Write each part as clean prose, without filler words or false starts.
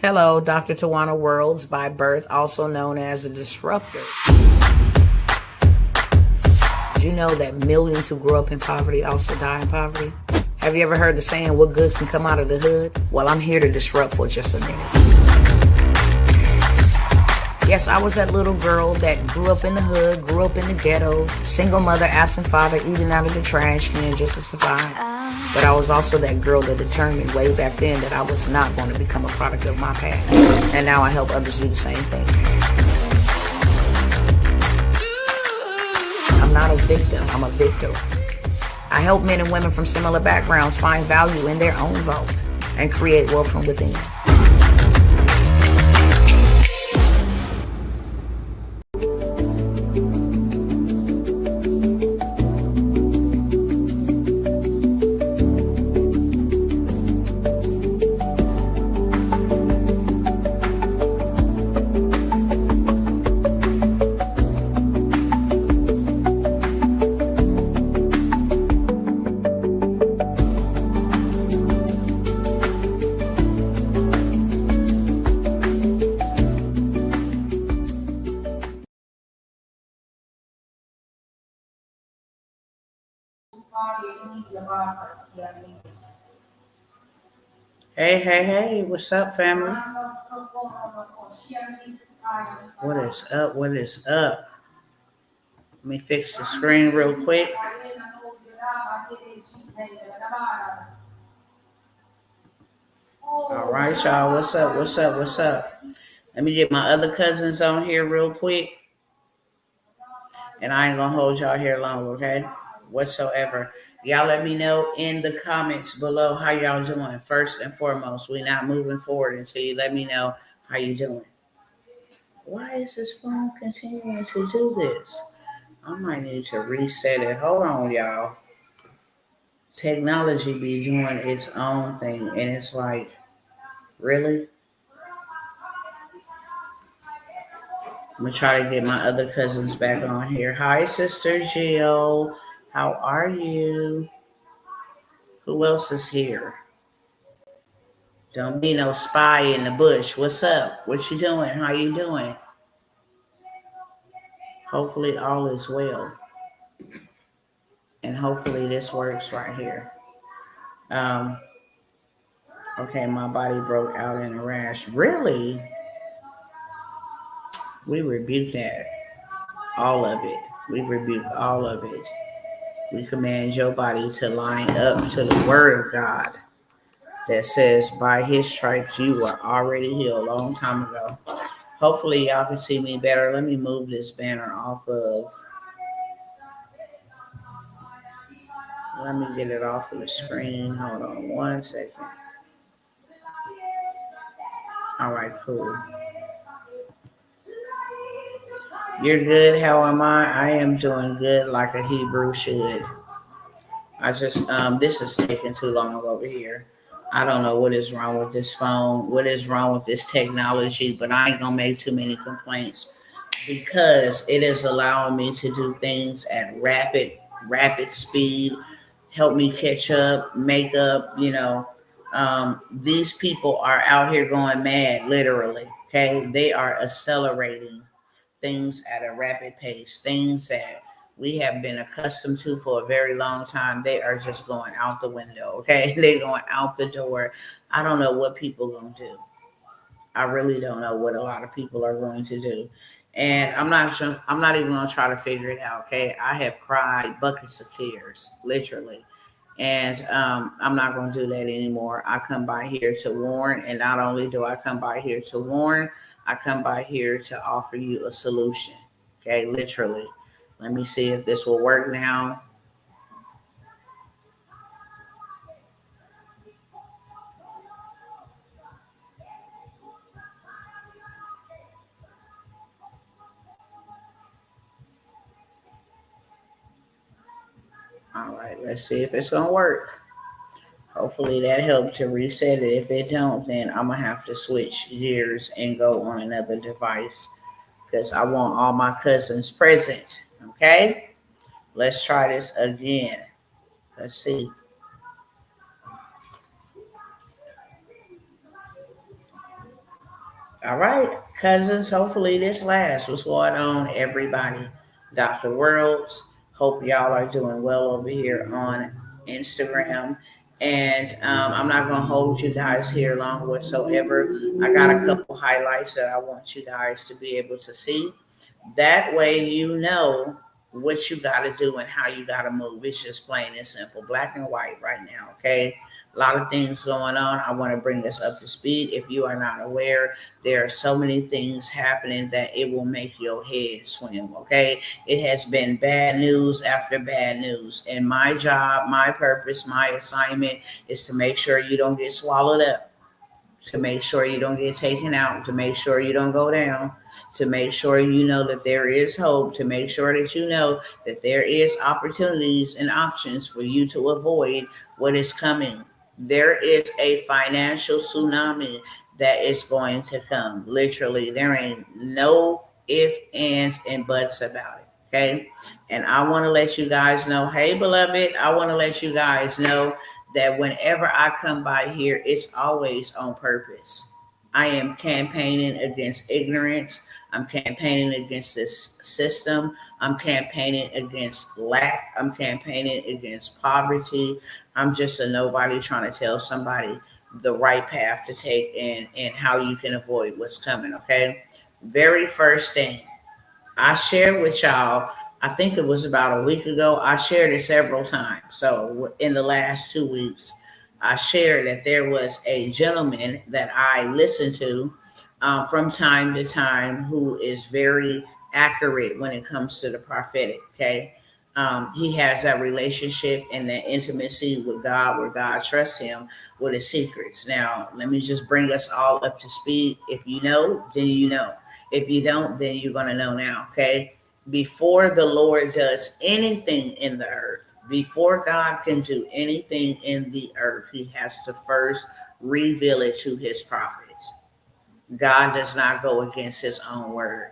Hello, Dr. Tawana Worlds by birth, also known as a disruptor. Did you know that millions who grow up in poverty also die in poverty? Have you ever heard the saying, what good can come out of the hood? Well, I'm here to disrupt for just a minute. Yes, I was that little girl that grew up in the hood, grew up in the ghetto, single mother, absent father, eating out of the trash can just to survive. But I was also that girl that determined way back then that I was not going to become a product of my past. And now I help others do the same thing. I'm not a victim, I'm a victor. I help men and women from similar backgrounds find value in their own vault and create wealth from within. Hey, what's up, family? What is up? What is up? Let me fix the screen real quick. All right, y'all. What's up? What's up? What's up? Let me get my other cousins on here real quick. And I ain't going to hold y'all here long, okay? Whatsoever. Y'all let me know in the comments below how y'all doing. First and foremost, we're not moving forward until you let me know how you doing. Why is this phone continuing to do this? I might need to reset it. Hold on, y'all. Technology be doing its own thing, and it's like, really? I'm going to try to get my other cousins back on here. Hi, Sister Jill. How are you? Who else is here? Don't be no spy in the bush. What's up? What you doing? How you doing? Hopefully all is well. And hopefully this works right here. Okay, my body broke out in a rash. Really? We rebuke that. All of it. We rebuke all of it. We command your body to line up to the word of God that says, by his stripes you were already healed a long time ago. Hopefully y'all can see me better. Let me move this banner off of. Let me get it off of the screen. Hold on 1 second. All right, cool. You're good. How am I? I am doing good like a Hebrew should. I just, this is taking too long over here. I don't know what is wrong with this phone, what is wrong with this technology, but I ain't gonna make too many complaints because it is allowing me to do things at rapid speed, help me catch up, make up, these people are out here going mad, literally, okay? They are accelerating things at a rapid pace, things that we have been accustomed to for a very long time. They are just going out the window, okay? They're going out the door. I don't know what people are going to do. I really don't know what a lot of people are going to do. And I'm not even going to try to figure it out, okay? I have cried buckets of tears, literally. And I'm not going to do that anymore. I come by here to warn. And not only do I come by here to warn, I come by here to offer you a solution, okay? Literally. Let me see if this will work now. All right, let's see if it's going to work. Hopefully that helped to reset it. If it don't, then I'm going to have to switch gears and go on another device because I want all my cousins present, okay? Let's try this again. Let's see. All right, cousins. Hopefully this lasts. What's going on, everybody? Dr. Worlds. Hope y'all are doing well over here on Instagram. And I'm not going to hold you guys here long whatsoever. I got a couple highlights that I want you guys to be able to see. That way, you know what you got to do and how you got to move. It's just plain and simple, black and white right now. Okay. A lot of things going on. I want to bring this up to speed. If you are not aware, there are so many things happening that it will make your head swim. Okay. It has been bad news after bad news. And my job, my purpose, my assignment is to make sure you don't get swallowed up, to make sure you don't get taken out, to make sure you don't go down, to make sure you know that there is hope, to make sure that you know that there is opportunities and options for you to avoid what is coming. There is a financial tsunami that is going to come. Literally, there ain't no ifs, ands, and buts about it. Okay. And I want to let you guys know, hey, beloved, I want to let you guys know that whenever I come by here, it's always on purpose. I am campaigning against ignorance. I'm campaigning against this system. I'm campaigning against lack. I'm campaigning against poverty. I'm just a nobody trying to tell somebody the right path to take and how you can avoid what's coming, okay? Very first thing, I shared with y'all, I think it was about a week ago. I shared it several times. So in the last 2 weeks, I shared that there was a gentleman that I listened to from time to time who is very accurate when it comes to the prophetic. Okay. He has that relationship and that intimacy with God where God trusts him with his secrets. Now, let me just bring us all up to speed. If you know, then you know. If you don't, then you're going to know now, okay? Before the Lord does anything in the earth, before God can do anything in the earth, he has to first reveal it to his prophets. God does not go against his own word.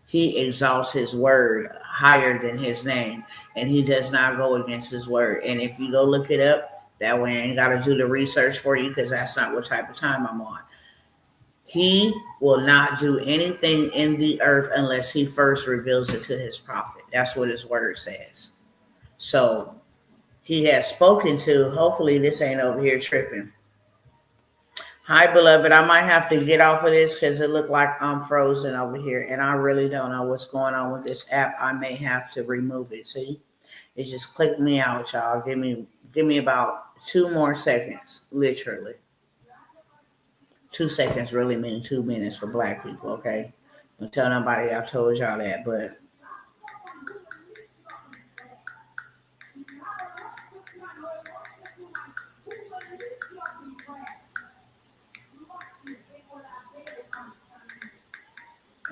He exalts his word higher than his name, and he does not go against his word. And if you go look it up, that way I ain't got to do the research for you because that's not what type of time I'm on. He will not do anything in the earth unless he first reveals it to his prophet. That's what his word says. So he has spoken to, hopefully this ain't over here tripping. Hi, beloved. I might have to get off of this because it looked like I'm frozen over here, and I really don't know what's going on with this app. I may have to remove it. See, it just clicked me out, y'all. Give me about 2 more seconds, literally. 2 seconds really mean 2 minutes for black people, okay? Don't tell nobody I told y'all that, but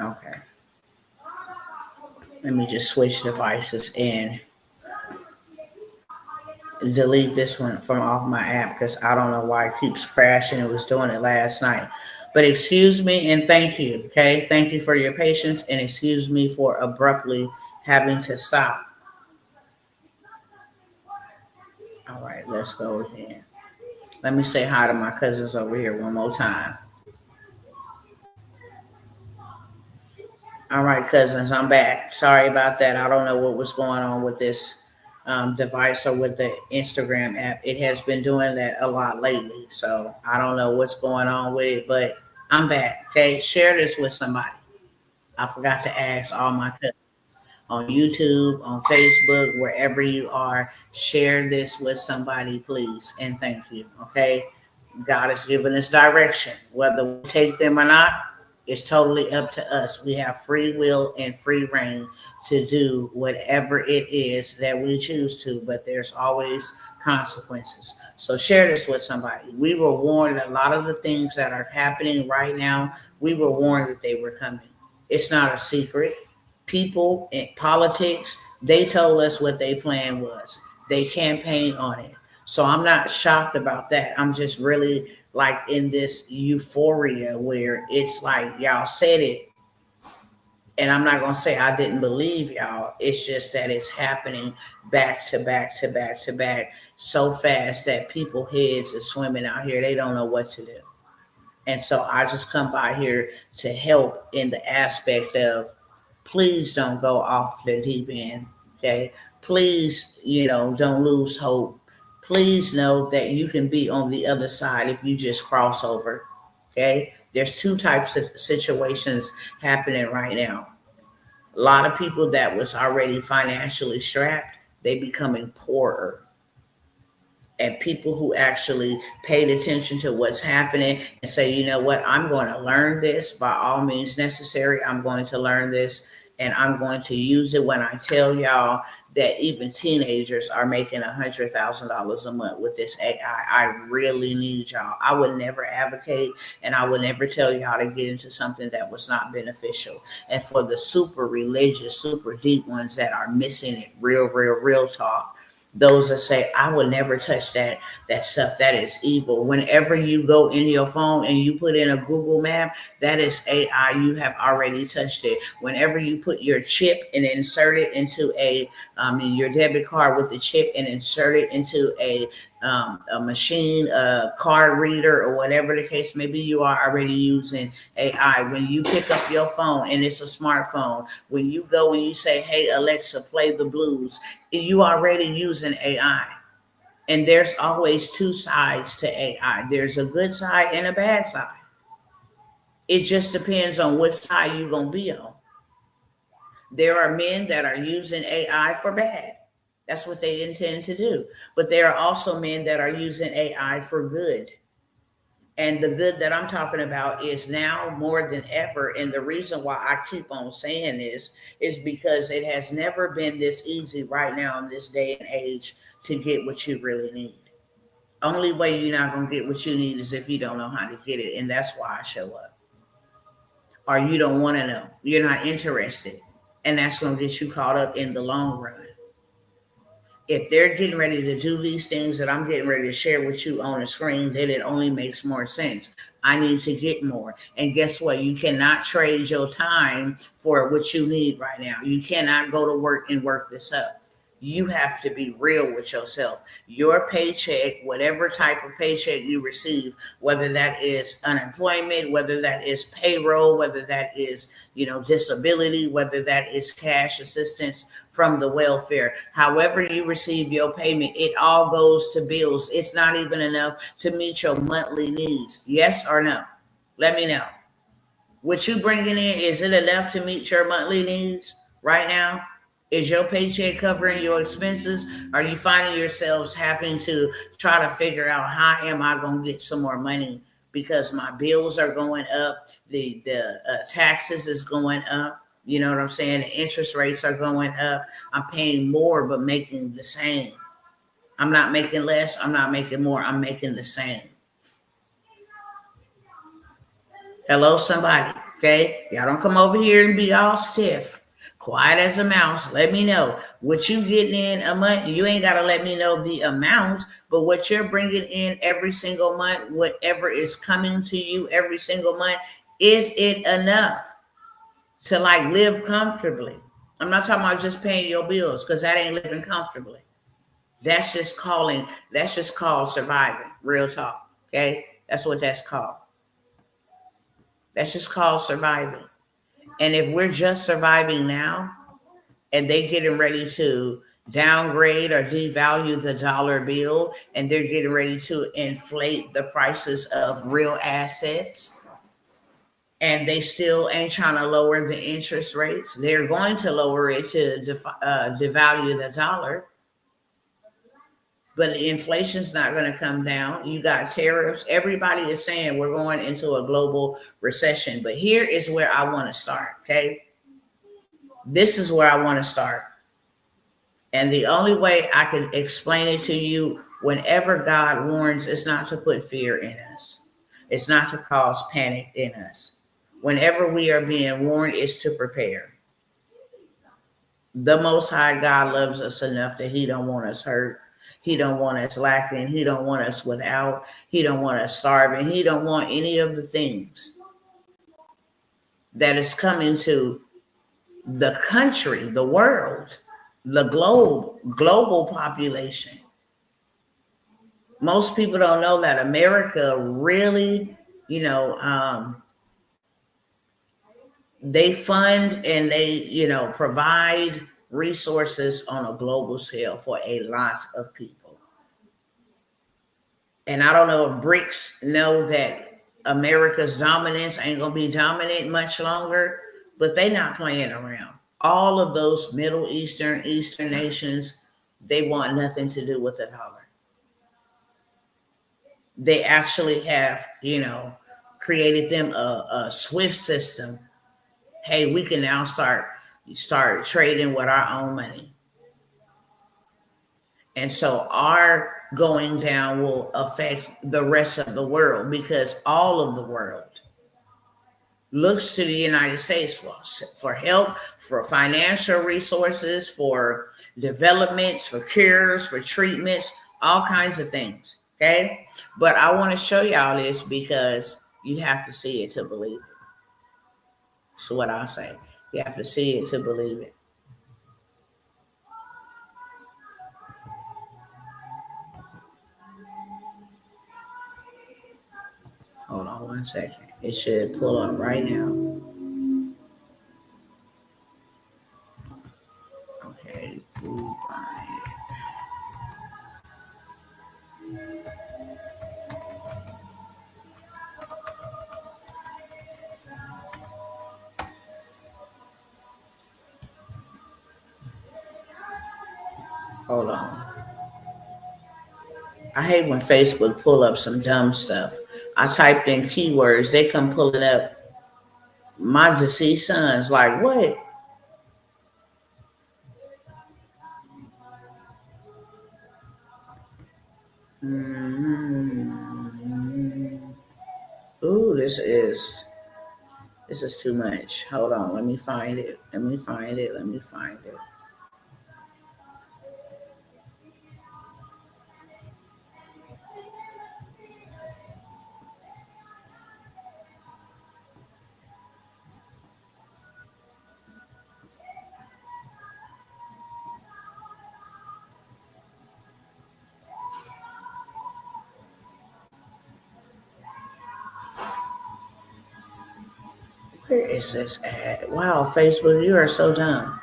okay. Let me just switch devices and delete this one from off my app because I don't know why it keeps crashing. It was doing it last night. But excuse me and thank you, okay? Thank you for your patience and excuse me for abruptly having to stop. All right, let's go again. Let me say hi to my cousins over here one more time. All right, cousins, I'm back. Sorry about that. I don't know what was going on with this device or with the Instagram app. It has been doing that a lot lately. So I don't know what's going on with it, but I'm back. Okay, share this with somebody. I forgot to ask all my cousins on YouTube, on Facebook, wherever you are, share this with somebody, please. And thank you. Okay. God has given us direction. Whether we take them or not, it's totally up to us. We have free will and free reign to do whatever it is that we choose to, but there's always consequences. So share this with somebody. We were warned a lot of the things that are happening right now, we were warned that they were coming. It's not a secret. People in politics, they told us what their plan was. They campaigned on it. So I'm not shocked about that. I'm just really like in this euphoria where it's like y'all said it. And I'm not going to say I didn't believe y'all. It's just that it's happening back to back to back to back so fast that people heads are swimming out here. They don't know what to do. And so I just come by here to help in the aspect of, please don't go off the deep end. Okay. Please, don't lose hope. Please know that you can be on the other side if you just cross over. Okay. There's two types of situations happening right now. A lot of people that was already financially strapped, they becoming poorer, and people who actually paid attention to what's happening and say, you know what, I'm going to learn this by all means necessary. I'm going to learn this and I'm going to use it. When I tell y'all that even teenagers are making $100,000 a month with this AI, I really need y'all. I would never advocate and I would never tell y'all to get into something that was not beneficial. And for the super religious, super deep ones that are missing it, real talk, those that say, I will never touch that stuff, that is evil. Whenever you go in your phone and you put in a Google map, that is AI. You have already touched it. Whenever you put your chip and insert it into your debit card with the chip and insert it into a machine, a card reader, or whatever the case may be, you are already using AI. When you pick up your phone and it's a smartphone, when you go and you say, hey, Alexa, play the blues, you already using AI. And there's always two sides to AI. There's a good side and a bad side. It just depends on which side you're going to be on. There are men that are using AI for bad. That's what they intend to do. But there are also men that are using AI for good. And the good that I'm talking about is now more than ever. And the reason why I keep on saying this is because it has never been this easy right now in this day and age to get what you really need. Only way you're not going to get what you need is if you don't know how to get it. And that's why I show up. Or you don't want to know. You're not interested. And that's going to get you caught up in the long run. If they're getting ready to do these things that I'm getting ready to share with you on the screen, then it only makes more sense. I need to get more. And guess what? You cannot trade your time for what you need right now. You cannot go to work and work this up. You have to be real with yourself. Your paycheck, whatever type of paycheck you receive, whether that is unemployment, whether that is payroll, whether that is, disability, whether that is cash assistance from the welfare, however you receive your payment, it all goes to bills. It's not even enough to meet your monthly needs. Yes or no? Let me know. What you bringing in, is it enough to meet your monthly needs right now? Is your paycheck covering your expenses? Are you finding yourselves having to try to figure out, how am I going to get some more money because my bills are going up, the taxes is going up, you know what I'm saying? The interest rates are going up. I'm paying more but making the same. I'm not making less. I'm not making more. I'm making the same. Hello, somebody. Okay? Y'all don't come over here and be all stiff. Quiet as a mouse. Let me know what you getting in a month. You ain't got to let me know the amount, but what you're bringing in every single month, whatever is coming to you every single month, is it enough to live comfortably? I'm not talking about just paying your bills, because that ain't living comfortably. That's just called surviving. Real talk. Okay? That's what that's called. That's just called surviving. And if we're just surviving now and they getting ready to downgrade or devalue the dollar bill and they're getting ready to inflate the prices of real assets and they still ain't trying to lower the interest rates, they're going to lower it to devalue the dollar. But the inflation's not going to come down. You got tariffs. Everybody is saying we're going into a global recession. But here is where I want to start, okay? This is where I want to start. And the only way I can explain it to you, whenever God warns, it's not to put fear in us. It's not to cause panic in us. Whenever we are being warned, it's to prepare. The Most High God loves us enough that he don't want us hurt. He don't want us lacking. He don't want us without. He don't want us starving. He don't want any of the things that is coming to the country, the world, the global population. Most people don't know that America really you know, they fund and they, provide resources on a global scale for a lot of people. And I don't know if BRICS know that America's dominance ain't gonna be dominant much longer, but they not playing around. All of those Middle Eastern nations, they want nothing to do with the dollar. They actually have, created them a SWIFT system. Hey, we can now start trading with our own money. And so our going down will affect the rest of the world, because all of the world looks to the United States for help, for financial resources, for developments, for cures, for treatments, all kinds of things. Okay. But I want to show y'all this because you have to see it to believe it. That's what I say. You have to see it to believe it. Hold on 1 second. It should pull up right now. Okay. Hold on. I hate when Facebook pull up some dumb stuff. I typed in keywords, they come pull it up. My deceased son's like, what? Mm-hmm. Ooh, this is too much. Hold on, let me find it. Let me find it. Where is this at? Wow, Facebook, you are so dumb.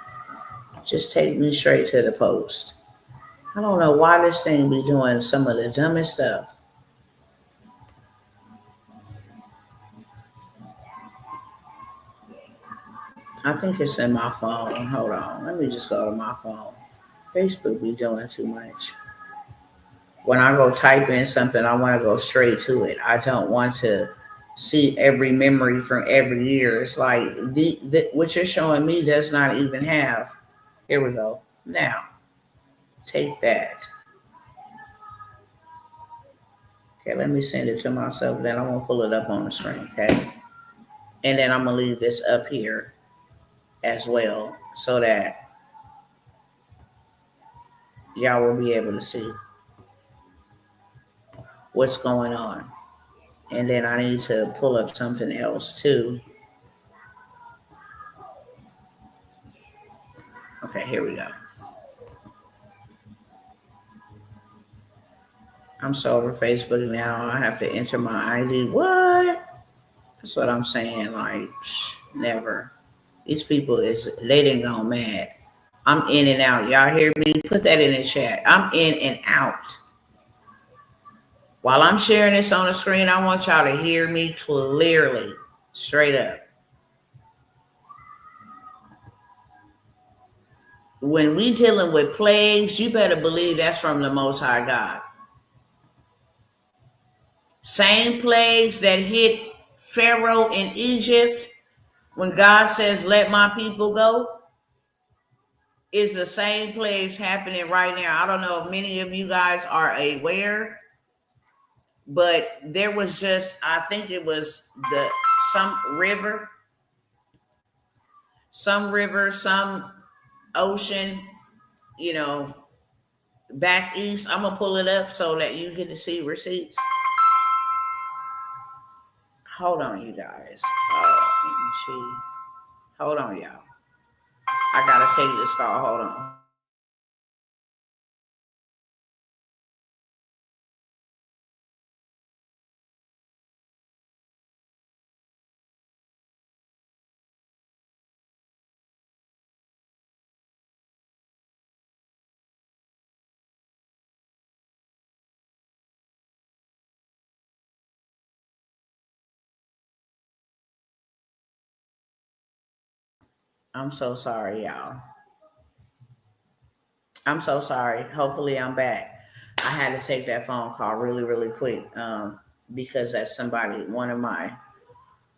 Just take me straight to the post. I don't know why this thing be doing some of the dumbest stuff. I think it's in my phone. Hold on. Let me just go to my phone. Facebook be doing too much. When I go type in something, I want to go straight to it. I don't want to see every memory from every year. It's like what you're showing me does not even have. Here we go. Now, take that. Okay, let me send it to myself. Then I'm going to pull it up on the screen. Okay. And then I'm going to leave this up here as well so that y'all will be able to see what's going on. And then I need to pull up something else too. Okay, here we go. I'm so over Facebook now. I have to enter my ID. What? That's what I'm saying. Like, never. These people they done gone mad. I'm in and out. Y'all hear me? Put that in the chat. I'm in and out. While I'm sharing this on the screen, I want y'all to hear me clearly, straight up. When we dealing with plagues, you better believe that's from the Most High God. Same plagues that hit Pharaoh in Egypt when God says, let my people go, is the same plagues happening right now. I don't know if many of you guys are aware, but there was just, I think it was some river, some ocean, back east. I'm gonna pull it up so that you get to see receipts. Hold on, you guys. Oh, let me see. Hold on, y'all. I gotta take this call. Hold on. I'm so sorry, y'all. I'm so sorry. Hopefully, I'm back. I had to take that phone call really, really quick because that's somebody, one of my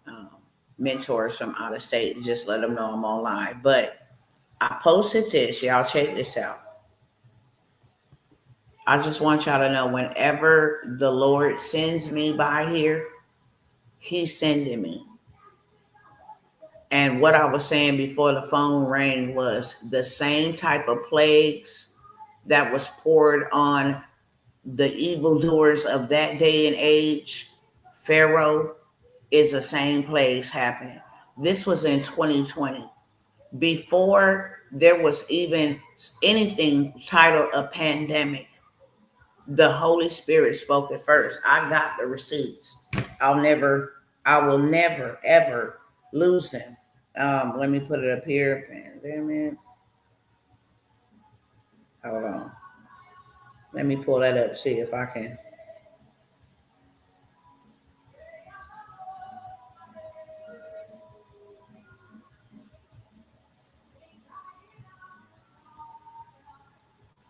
um, mentors from out of state. Just let them know I'm online. But I posted this. Y'all check this out. I just want y'all to know whenever the Lord sends me by here, He's sending me. And what I was saying before the phone rang was the same type of plagues that was poured on the evildoers of that day and age. Pharaoh is the same plagues happening. This was in 2020. Before there was even anything titled a pandemic, the Holy Spirit spoke it first. I got the receipts. I will never, ever lose them. Let me put it up here. Pandemic. Hold on. Let me pull that up, see if I can.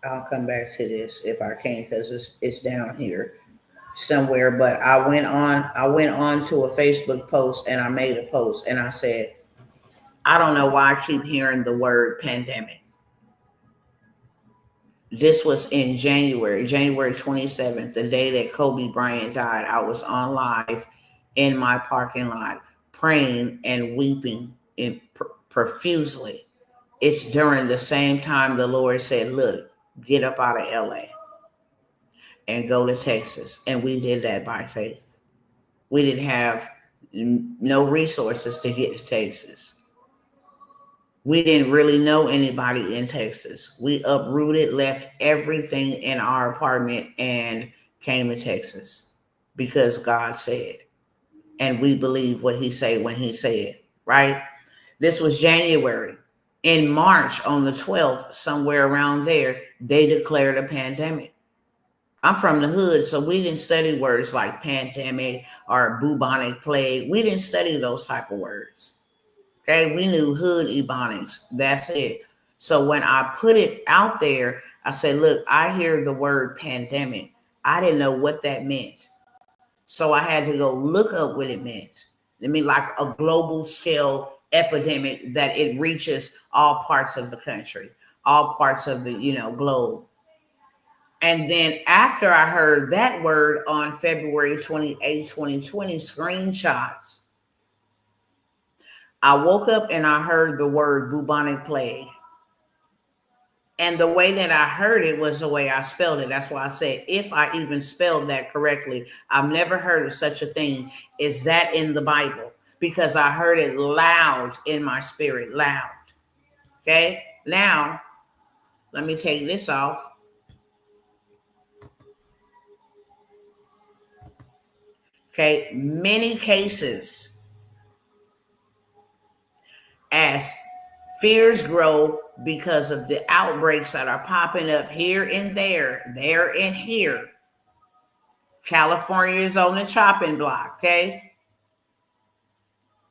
I'll come back to this if I can because it's down here somewhere. But I went on to a Facebook post and I made a post and I said, I don't know why I keep hearing the word pandemic. This was in January 27th, the day that Kobe Bryant died. I was on live in my parking lot praying and weeping profusely. It's during the same time the Lord said, look, get up out of LA and go to Texas. And we did that by faith. We didn't have no resources to get to Texas. We didn't really know anybody in Texas. We uprooted, left everything in our apartment and came to Texas because God said. And we believe what he said when he said, right? This was January. In March, on the 12th, somewhere around there, they declared a pandemic. I'm from the hood, so we didn't study words like pandemic or bubonic plague. We didn't study those type of words. Okay, we knew hood ebonics. That's it. So when I put it out there, I said, look, I hear the word pandemic. I didn't know what that meant. So I had to go look up what it meant. It mean like a global scale epidemic that it reaches all parts of the country, all parts of the, globe. And then after I heard that word on February 28, 2020, screenshots, I woke up and I heard the word bubonic plague. And the way that I heard it was the way I spelled it. That's why I said, if I even spelled that correctly, I've never heard of such a thing. Is that in the Bible? Because I heard it loud in my spirit, loud. Okay, now let me take this off. Okay, many cases as fears grow because of the outbreaks that are popping up here and there and here. California is on the chopping block, okay?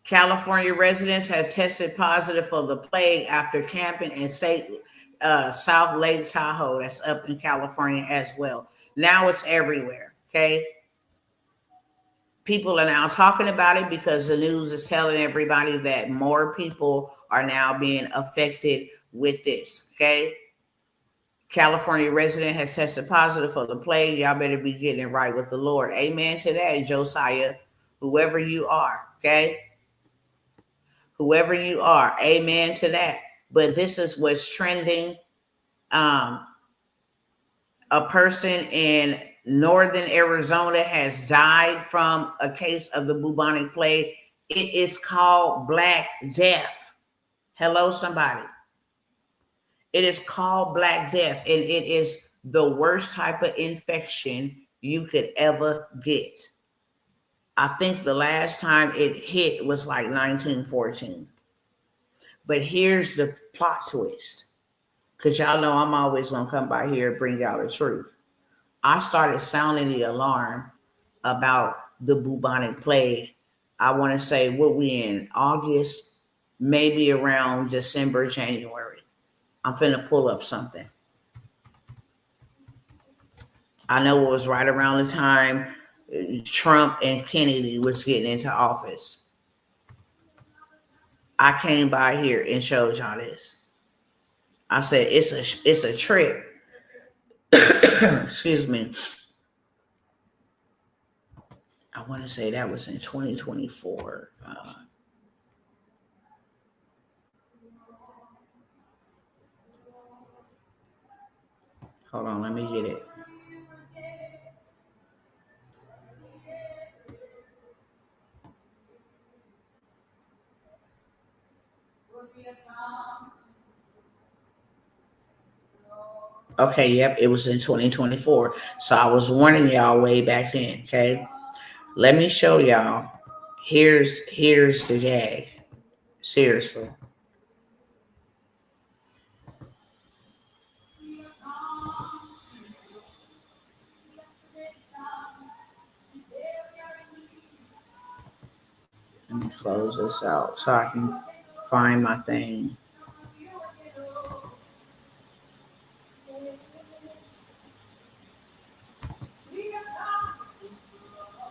California residents have tested positive for the plague after camping in South Lake Tahoe. That's up in California as well. Now it's everywhere, okay? People are now talking about it because the news is telling everybody that more people are now being affected with this, okay? California resident has tested positive for the plague. Y'all better be getting it right with the Lord. Amen to that, Josiah, whoever you are, okay? Whoever you are, amen to that. But this is what's trending. A person in northern Arizona has died from a case of the bubonic plague. It is called Black Death. Hello, somebody. It is called Black Death, and it is the worst type of infection you could ever get. I think the last time it hit was like 1914. But here's the plot twist, because y'all know I'm always going to come by here and bring y'all the truth. I started sounding the alarm about the bubonic plague. I want to say, what we in August, maybe around December, January. I'm finna pull up something. I know it was right around the time Trump and Kennedy was getting into office. I came by here and showed y'all this. I said it's a trick. Excuse me. I want to say that was in 2024. Hold on, let me get it. Okay, yep, it was in 2024. So I was warning y'all way back then, okay? Let me show y'all. Here's the gag. Seriously. Let me close this out so I can find my thing.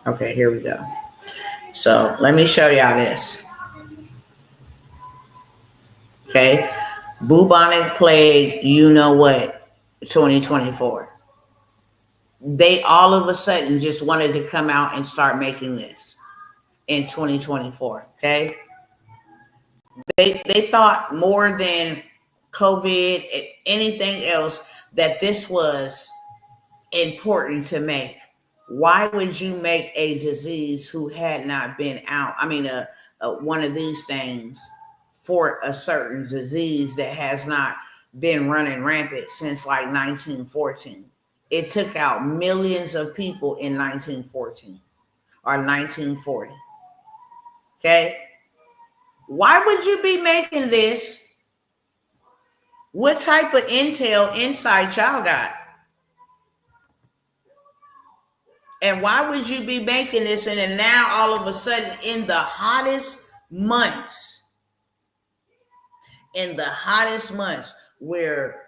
Okay, here we go. So let me show y'all this. Okay, bubonic plague, you know what, 2024. They all of a sudden just wanted to come out and start making this in 2024. Okay, they thought more than COVID, anything else, that this was important to make. Why would you make a disease who had not been out? I mean, one of these things for a certain disease that has not been running rampant since like 1914. It took out millions of people in 1914 or 1940. Okay? Why would you be making this? What type of insight y'all got? And why would you be making this? And then now all of a sudden in the hottest months where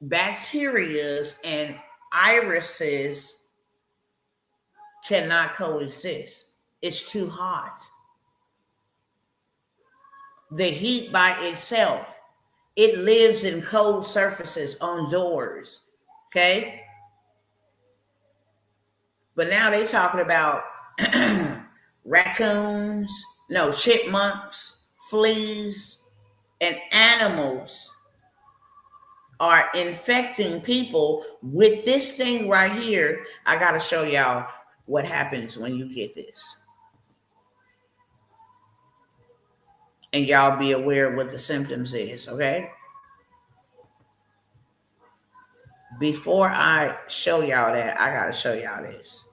bacterias and irises cannot coexist. It's too hot. The heat by itself, it lives in cold surfaces on doors. Okay? But now they're talking about chipmunks, fleas, and animals are infecting people with this thing right here. I got to show y'all what happens when you get this. And y'all be aware of what the symptoms is, okay? Before I show y'all that, I got to show y'all this.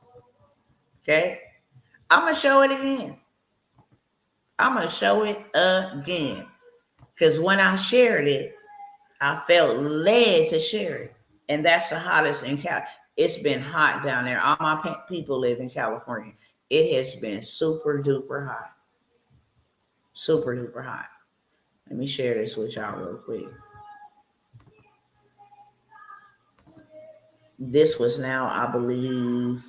Okay? I'm going to show it again. Because when I shared it, I felt led to share it. And that's the hottest in California. It's been hot down there. All my people live in California. It has been super duper hot. Super duper hot. Let me share this with y'all real quick. This was now, I believe,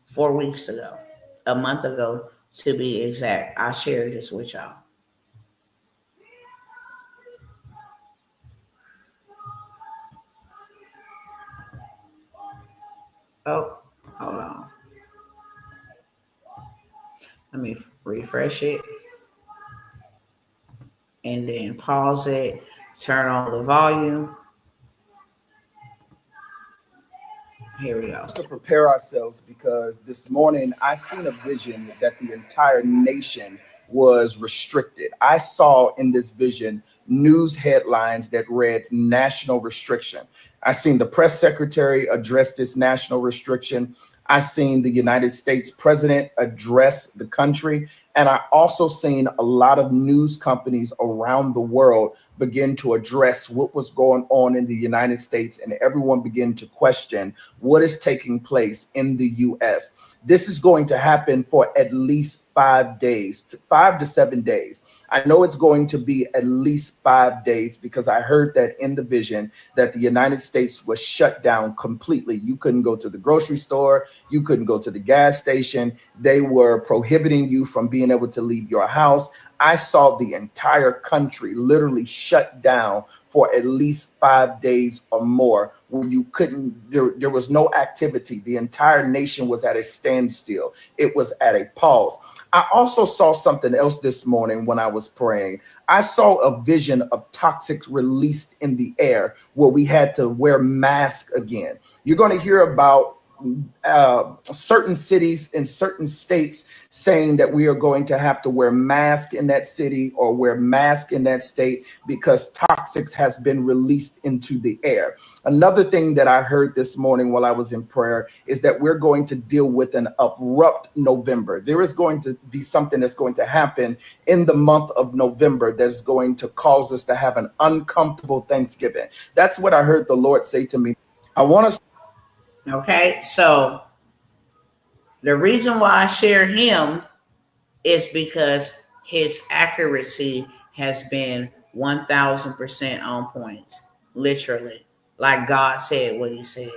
4 weeks ago, a month ago to be exact. I shared this with y'all. Oh, hold on. Let me refresh it and then pause it, turn on the volume. Here we go. To prepare ourselves, because this morning I seen a vision that the entire nation was restricted. I saw in this vision news headlines that read national restriction. I seen the press secretary address this national restriction. I seen the United States president address the country, And I also seen a lot of news companies around the world begin to address what was going on in the United States, and everyone began to question what is taking place in the US. This is going to happen for at least 5 days, 5 to 7 days. I know it's going to be at least 5 days because I heard that in the vision that the United States was shut down completely. You couldn't go to the grocery store. You couldn't go to the gas station. They were prohibiting you from being able to leave your house. I saw the entire country literally shut down for at least 5 days or more, where you couldn't, there was no activity. The entire nation was at a standstill. It was at a pause. I also saw something else this morning when I was praying. I saw a vision of toxic released in the air where we had to wear masks again. You're going to hear about certain cities in certain states saying that we are going to have to wear masks in that city or wear masks in that state because toxic has been released into the air. Another thing that I heard this morning while I was in prayer is that we're going to deal with an abrupt November. There is going to be something that's going to happen in the month of November that's going to cause us to have an uncomfortable Thanksgiving. That's what I heard the Lord say to me. I want to. Okay, so the reason why I share him is because his accuracy has been 1000% on point, literally, like God said what he said.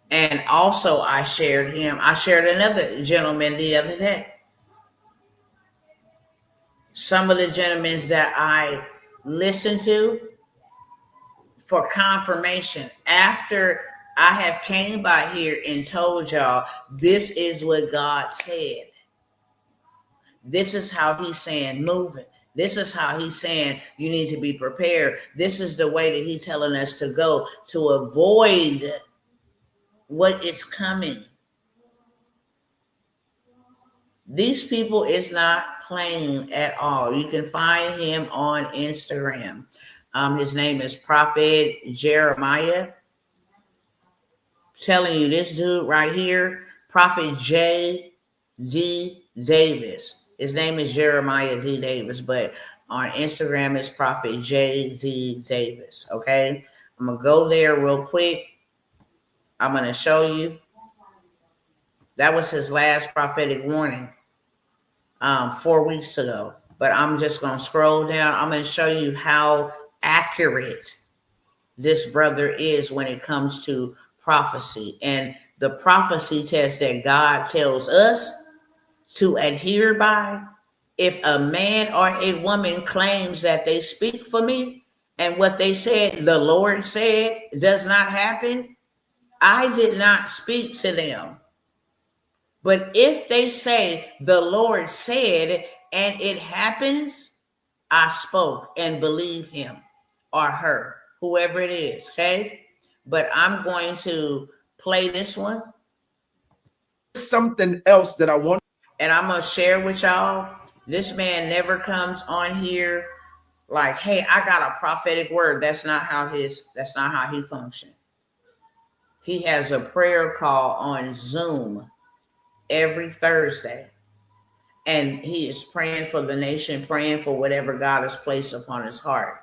And also I shared another gentleman the other day. Some of the gentlemen that I listened to for confirmation after I have came by here and told y'all this is what God said. This is how he's saying move it. This is how he's saying you need to be prepared. This is the way that he's telling us to go to avoid what is coming. These people is not playing at all. You can find him on Instagram. His name is Prophet Jeremiah. Telling you, this dude right here, Prophet J.D. Davis. His name is Jeremiah D. Davis, but on Instagram it's Prophet J.D. Davis. Okay, I'm gonna go there real quick. I'm gonna show you. That was his last prophetic warning 4 weeks ago. But I'm just gonna scroll down. I'm gonna show you how accurate this brother is when it comes to prophecy and the prophecy test that God tells us to adhere by. If a man or a woman claims that they speak for me and what they said, the Lord said, does not happen, I did not speak to them. But if they say the Lord said and it happens, I spoke and believe him or her, whoever it is, okay? But I'm going to play this one. Something else that I want. And I'm going to share with y'all. This man never comes on here like, hey, I got a prophetic word. That's not how he functions. He has a prayer call on Zoom every Thursday. And he is praying for the nation, praying for whatever God has placed upon his heart.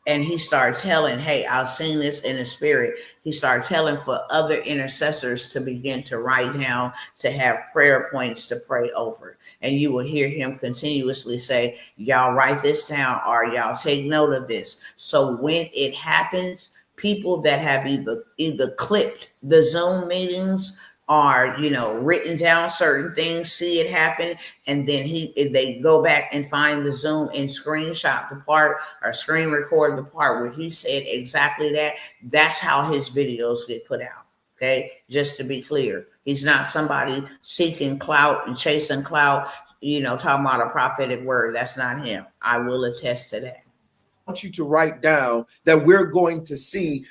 And he started telling, hey, I've seen this in the spirit. He started telling for other intercessors to begin to write down, to have prayer points to pray over. And you will hear him continuously say, y'all write this down or y'all take note of this. So when it happens, people that have either clipped the Zoom meetings or, written down certain things, see it happen, and then they go back and find the Zoom and screenshot the part or screen record the part where he said exactly that. That's how his videos get put out. Okay, just to be clear, he's not somebody seeking clout and chasing clout, talking about a prophetic word. That's not him. I will attest to that. I want you to write down that we're going to see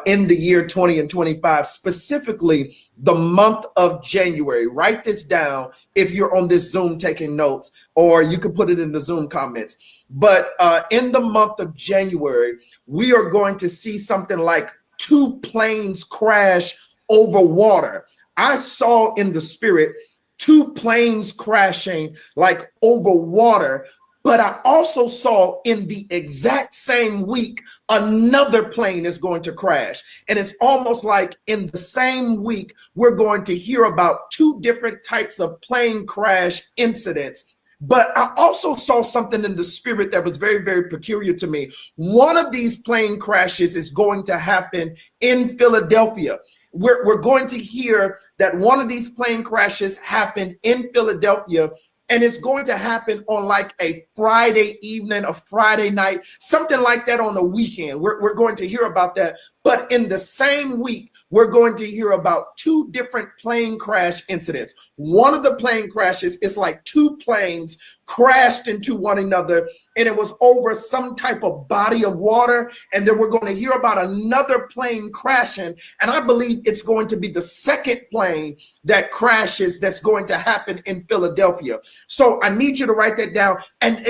in the year 20 and 25, specifically the month of January. Write this down if you're on this Zoom taking notes, or you can put it in the Zoom comments. But in the month of January, we are going to see something like 2 planes crash over water. I saw in the spirit two planes crashing like over water. But I also saw in the exact same week, another plane is going to crash. And it's almost like in the same week, we're going to hear about two different types of plane crash incidents. But I also saw something in the spirit that was very, very peculiar to me. One of these plane crashes is going to happen in Philadelphia. We're going to hear that one of these plane crashes happened in Philadelphia, and it's going to happen on like a Friday evening, a Friday night, something like that on the weekend. We're going to hear about that. But in the same week, we're going to hear about two different plane crash incidents. One of the plane crashes is like two planes crashed into one another, and it was over some type of body of water. And then we're going to hear about another plane crashing. And I believe it's going to be the second plane that crashes that's going to happen in Philadelphia. So I need you to write that down. And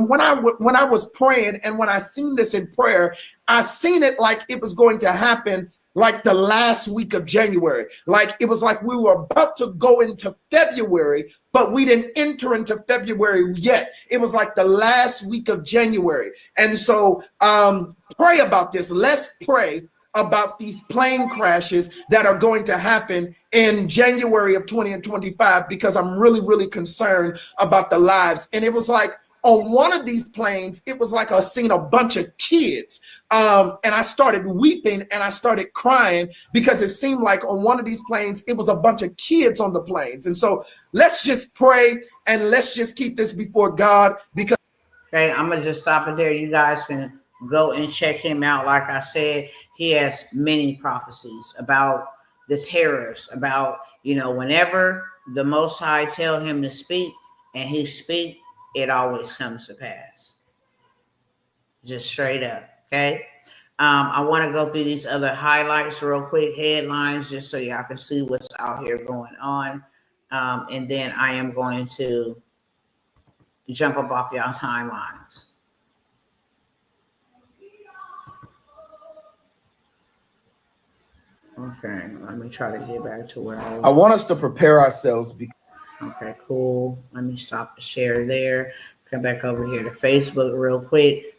when I was praying, and when I seen this in prayer, I seen it like it was going to happen like the last week of January. Like it was like we were about to go into February, but we didn't enter into February yet. It was like the last week of January. And so pray about this. Let's pray about these plane crashes that are going to happen in January of 2025, because I'm really, really concerned about the lives. And it was like, on one of these planes, it was like I seen a bunch of kids. And I started weeping and I started crying, because it seemed like on one of these planes, it was a bunch of kids on the planes. And so let's just pray and let's just keep this before God, because Okay, I'm gonna just stop it there. You guys can go and check him out. Like I said, he has many prophecies about the terrors, about, whenever the Most High tell him to speak and he speak, it always comes to pass. Just straight up. Okay. I want to go through these other highlights real quick, headlines, just so y'all can see what's out here going on. And then I am going to jump up off y'all timelines. Okay, let me try to get back to where I want us to prepare ourselves. Okay, cool. Let me stop the share there. Come back over here to Facebook real quick.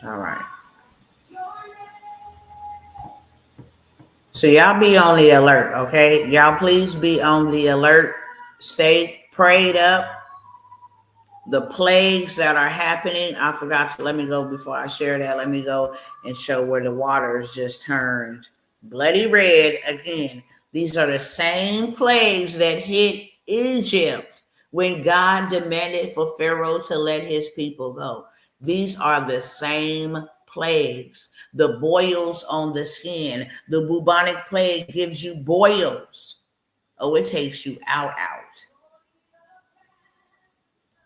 All right. So y'all be on the alert, okay? Y'all please be on the alert. Stay prayed up. The plagues that are happening, I forgot to, let me go before I share that. Let me go and show where the waters just turned bloody red again. These are the same plagues that hit Egypt when God demanded for Pharaoh to let his people go. These are the same plagues. The boils on the skin, the bubonic plague gives you boils. Oh, it takes you out.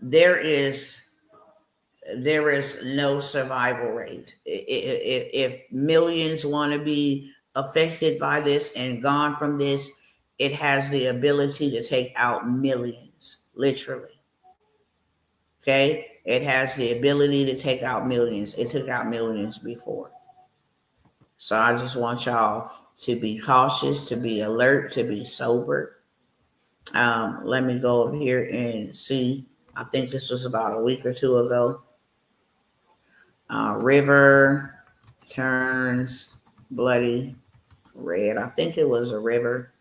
There is no survival rate. If millions want to be affected by this and gone from this, it has the ability to take out millions, literally. Okay? It has the ability to take out millions. It took out millions before. So I just want y'all to be cautious, to be alert, to be sober. Let me go over here and see. I think this was about a week or two ago. River turns bloody red. I think it was a river.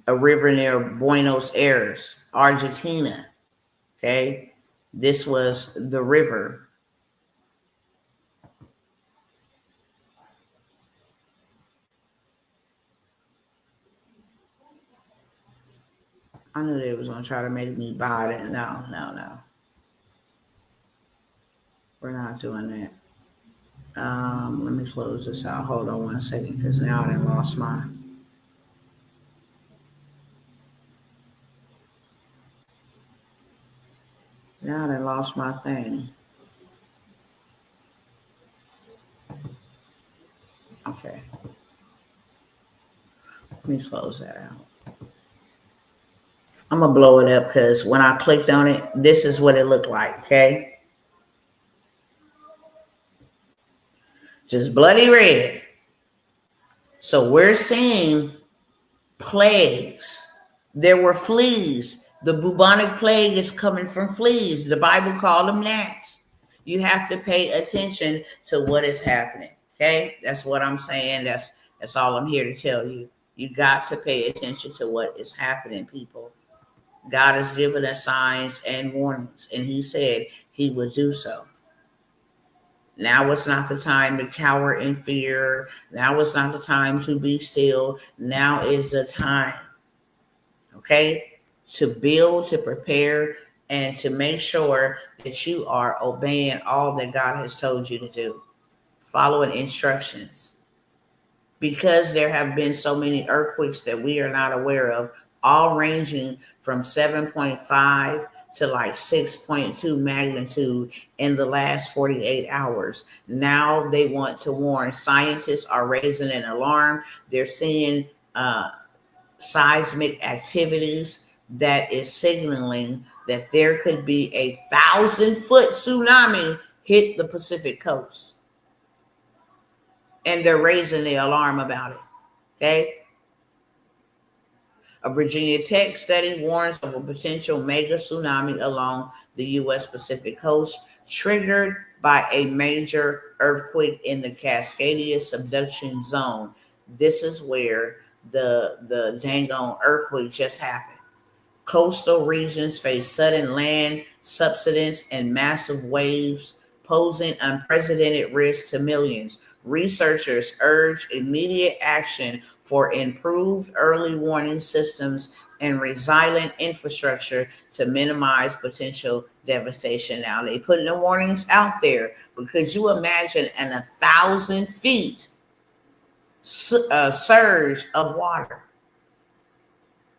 A river near Buenos Aires, Argentina. Okay. This was the river. I knew they was going to try to make me buy it. No. We're not doing that. Let me close this out. Hold on 1 second, because now I lost my. Now I lost my thing. Okay. Let me close that out. I'm gonna blow it up because when I clicked on it, this is what it looked like. Okay, just bloody red. So we're seeing plagues. There were fleas. The bubonic plague is coming from fleas. The Bible called them gnats. You have to pay attention to what is happening. Okay, that's what I'm saying. That's all I'm here to tell you. You got to pay attention to what is happening, people. God has given us signs and warnings, and He said He would do so. Now it's not the time to cower in fear. Now it's not the time to be still. Now is the time, okay, to build, to prepare, and to make sure that you are obeying all that God has told you to do, following instructions. Because there have been so many earthquakes that we are not aware of, all ranging from 7.5 to like 6.2 magnitude in the last 48 hours. Now they want to warn. Scientists are raising an alarm. They're seeing seismic activities that is signaling that there could be 1,000-foot tsunami hit the Pacific coast. And they're raising the alarm about it. Okay. A Virginia Tech study warns of a potential mega tsunami along the U.S. Pacific coast, triggered by a major earthquake in the Cascadia subduction zone. This is where the dang on earthquake just happened. Coastal regions face sudden land subsidence and massive waves, posing unprecedented risk to millions. Researchers urge immediate action for improved early warning systems and resilient infrastructure to minimize potential devastation. Now, they putting the warnings out there, but could you imagine an 1,000 feet surge of water?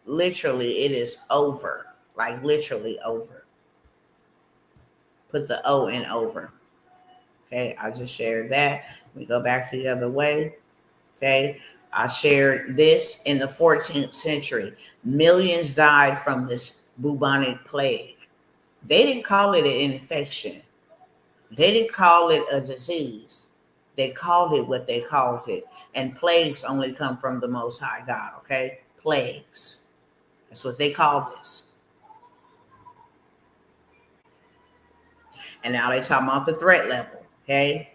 Literally, it is over. Like literally over. Put the O in over. Okay, I just shared that. We go back the other way. Okay, I shared this in the 14th century. Millions died from this bubonic plague. They didn't call it an infection. They didn't call it a disease. They called it what they called it. And plagues only come from the Most High God. Okay, plagues. That's what they call this. And now they talk about the threat level, okay?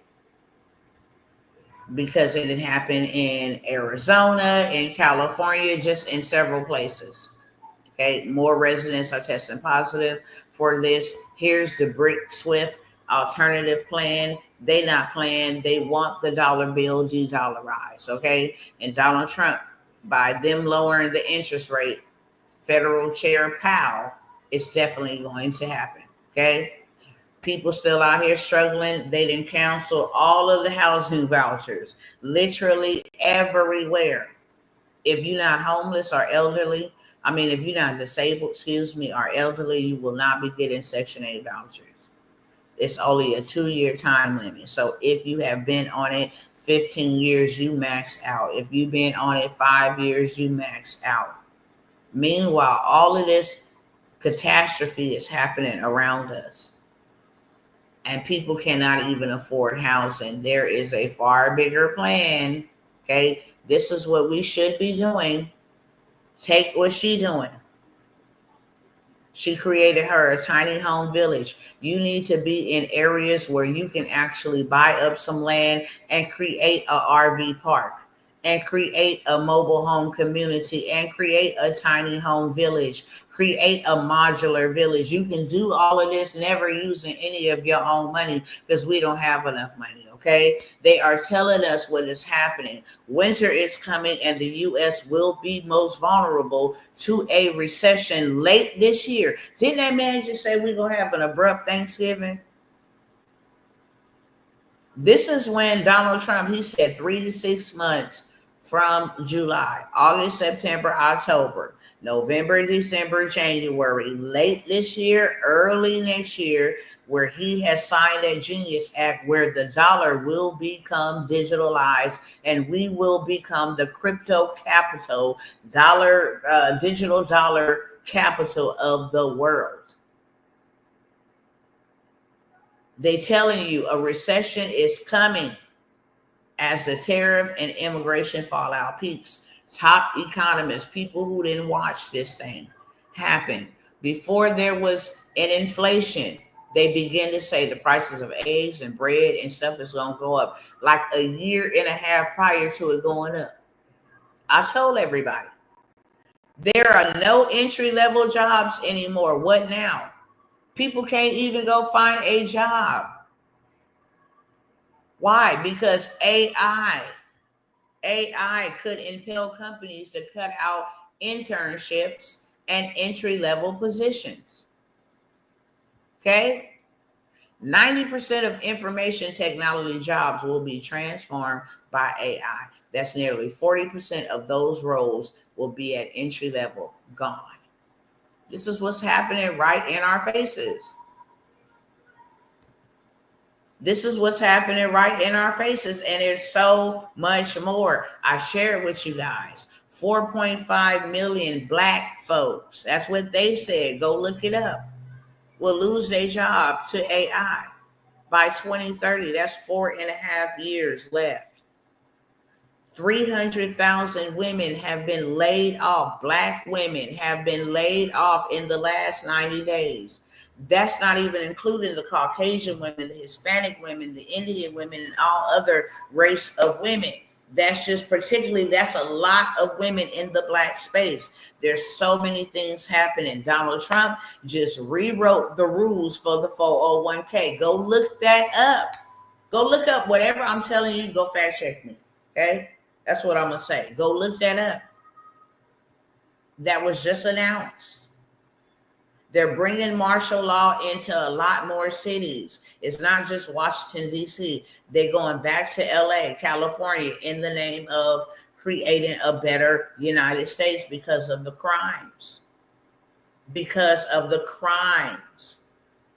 Because it had happened in Arizona, in California, just in several places. Okay, more residents are testing positive for this. Here's the Brick Swift alternative plan. They not playing. They want the dollar bill de-dollarized, okay? And Donald Trump, by them lowering the interest rate, Federal Chair Powell, it's definitely going to happen. Okay. People still out here struggling. They didn't cancel all of the housing vouchers, literally everywhere. If you're not homeless or elderly, if you're not disabled, or elderly, you will not be getting Section 8 vouchers. It's only a 2-year time limit. So if you have been on it 15 years, you max out. If you've been on it 5 years, you max out. Meanwhile, all of this catastrophe is happening around us, and people cannot even afford housing. There is a far bigger plan. Okay, this is what we should be doing. Take what she's doing. She created her a tiny home village. You need to be in areas where you can actually buy up some land and create a RV park, and create a mobile home community, and create a tiny home village, create a modular village. You can do all of this never using any of your own money, because we don't have enough money. Okay, they are telling us what is happening. Winter is coming, and the U.S. will be most vulnerable to a recession late this year. Didn't that man just say we're going to have an abrupt Thanksgiving? This is when Donald Trump, he said 3 to 6 months from July, August, September, October, November, December, January, late this year, early next year, where he has signed a Genius Act where the dollar will become digitalized, and we will become the crypto capital dollar, digital dollar capital of the world. They telling you a recession is coming as the tariff and immigration fallout peaks. Top economists, people who didn't watch this thing happen, before there was an inflation, they begin to say the prices of eggs and bread and stuff is going to go up like a year and a half prior to it going up. I told everybody, there are no entry-level jobs anymore. What now? People can't even go find a job. Why? Because AI could impel companies to cut out internships and entry-level positions. Okay? 90% of information technology jobs will be transformed by AI. That's nearly 40% of those roles will be at entry level, gone. This is what's happening right in our faces. This is what's happening right in our faces, and there's so much more. I shared with you guys. 4.5 million Black folks, that's what they said, go look it up, will lose their job to AI by 2030. That's 4.5 years left. 300,000 women have been laid off. Black women have been laid off in the last 90 days. That's not even including the Caucasian women, the Hispanic women, the Indian women, and all other race of women. That's just particularly, that's a lot of women in the Black space. There's so many things happening. Donald Trump just rewrote the rules for the 401k. Go look that up. Go look up whatever I'm telling you. Go fact check me. Okay? That's what I'm going to say. Go look that up. That was just announced. They're bringing martial law into a lot more cities. It's not just Washington, D.C. They're going back to L.A., California, in the name of creating a better United States because of the crimes. Because of the crimes.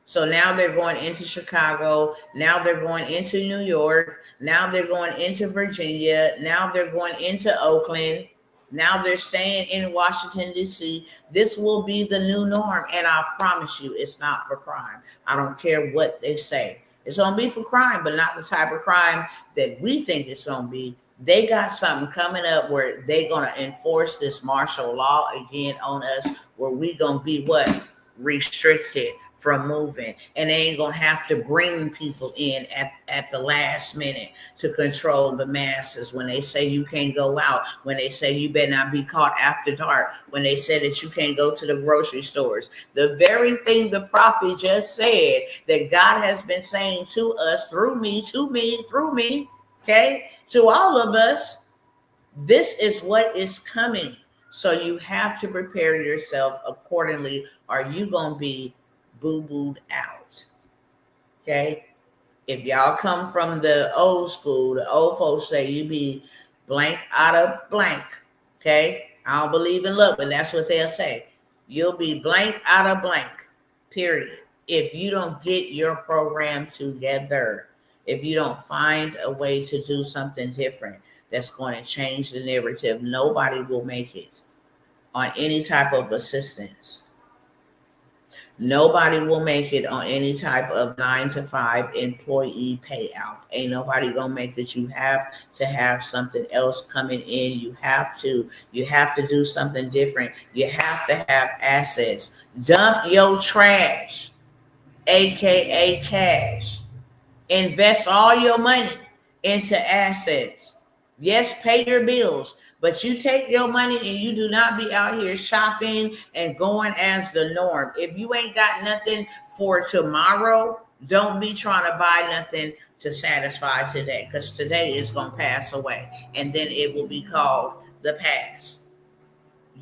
So now they're going into Chicago. Now they're going into New York. Now they're going into Virginia. Now they're going into Oakland. Now they're staying in Washington, D.C. This will be the new norm. And I promise you, it's not for crime. I don't care what they say. It's going to be for crime, but not the type of crime that we think it's going to be. They got something coming up where they're going to enforce this martial law again on us, where we going to be what? Restricted from moving, and they ain't gonna have to bring people in at the last minute to control the masses. When they say you can't go out, when they say you better not be caught after dark, when they say that you can't go to the grocery stores, the very thing the prophet just said that God has been saying to us through me, okay, to all of us, this is what is coming. So you have to prepare yourself accordingly, or you gonna be boo-booed out. Okay? If y'all come from the old school, the old folks say you be blank out of blank. Okay? I don't believe in luck, but that's what they'll say. You'll be blank out of blank. Period. If you don't get your program together, if you don't find a way to do something different that's going to change the narrative, nobody will make it on any type of assistance. Nobody will make it on any type of 9-to-5 employee payout. Ain't nobody gonna make it. You have to have something else coming in. You have to do something different. You have to have assets. Dump your trash, aka cash. Invest all your money into assets. Yes, pay your bills, but you take your money and you do not be out here shopping and going as the norm. If you ain't got nothing for tomorrow, don't be trying to buy nothing to satisfy today, because today is going to pass away and then it will be called the past.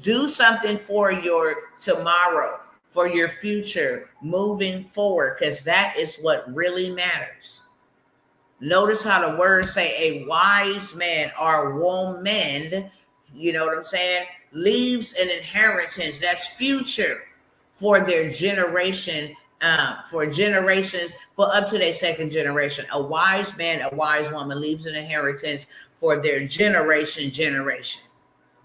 Do something for your tomorrow, for your future, moving forward, because that is what really matters. Notice how the words say a wise man or woman, you know what I'm saying, leaves an inheritance that's future for their generation, for generations, for up to their second generation. A wise man, a wise woman leaves an inheritance for their generation,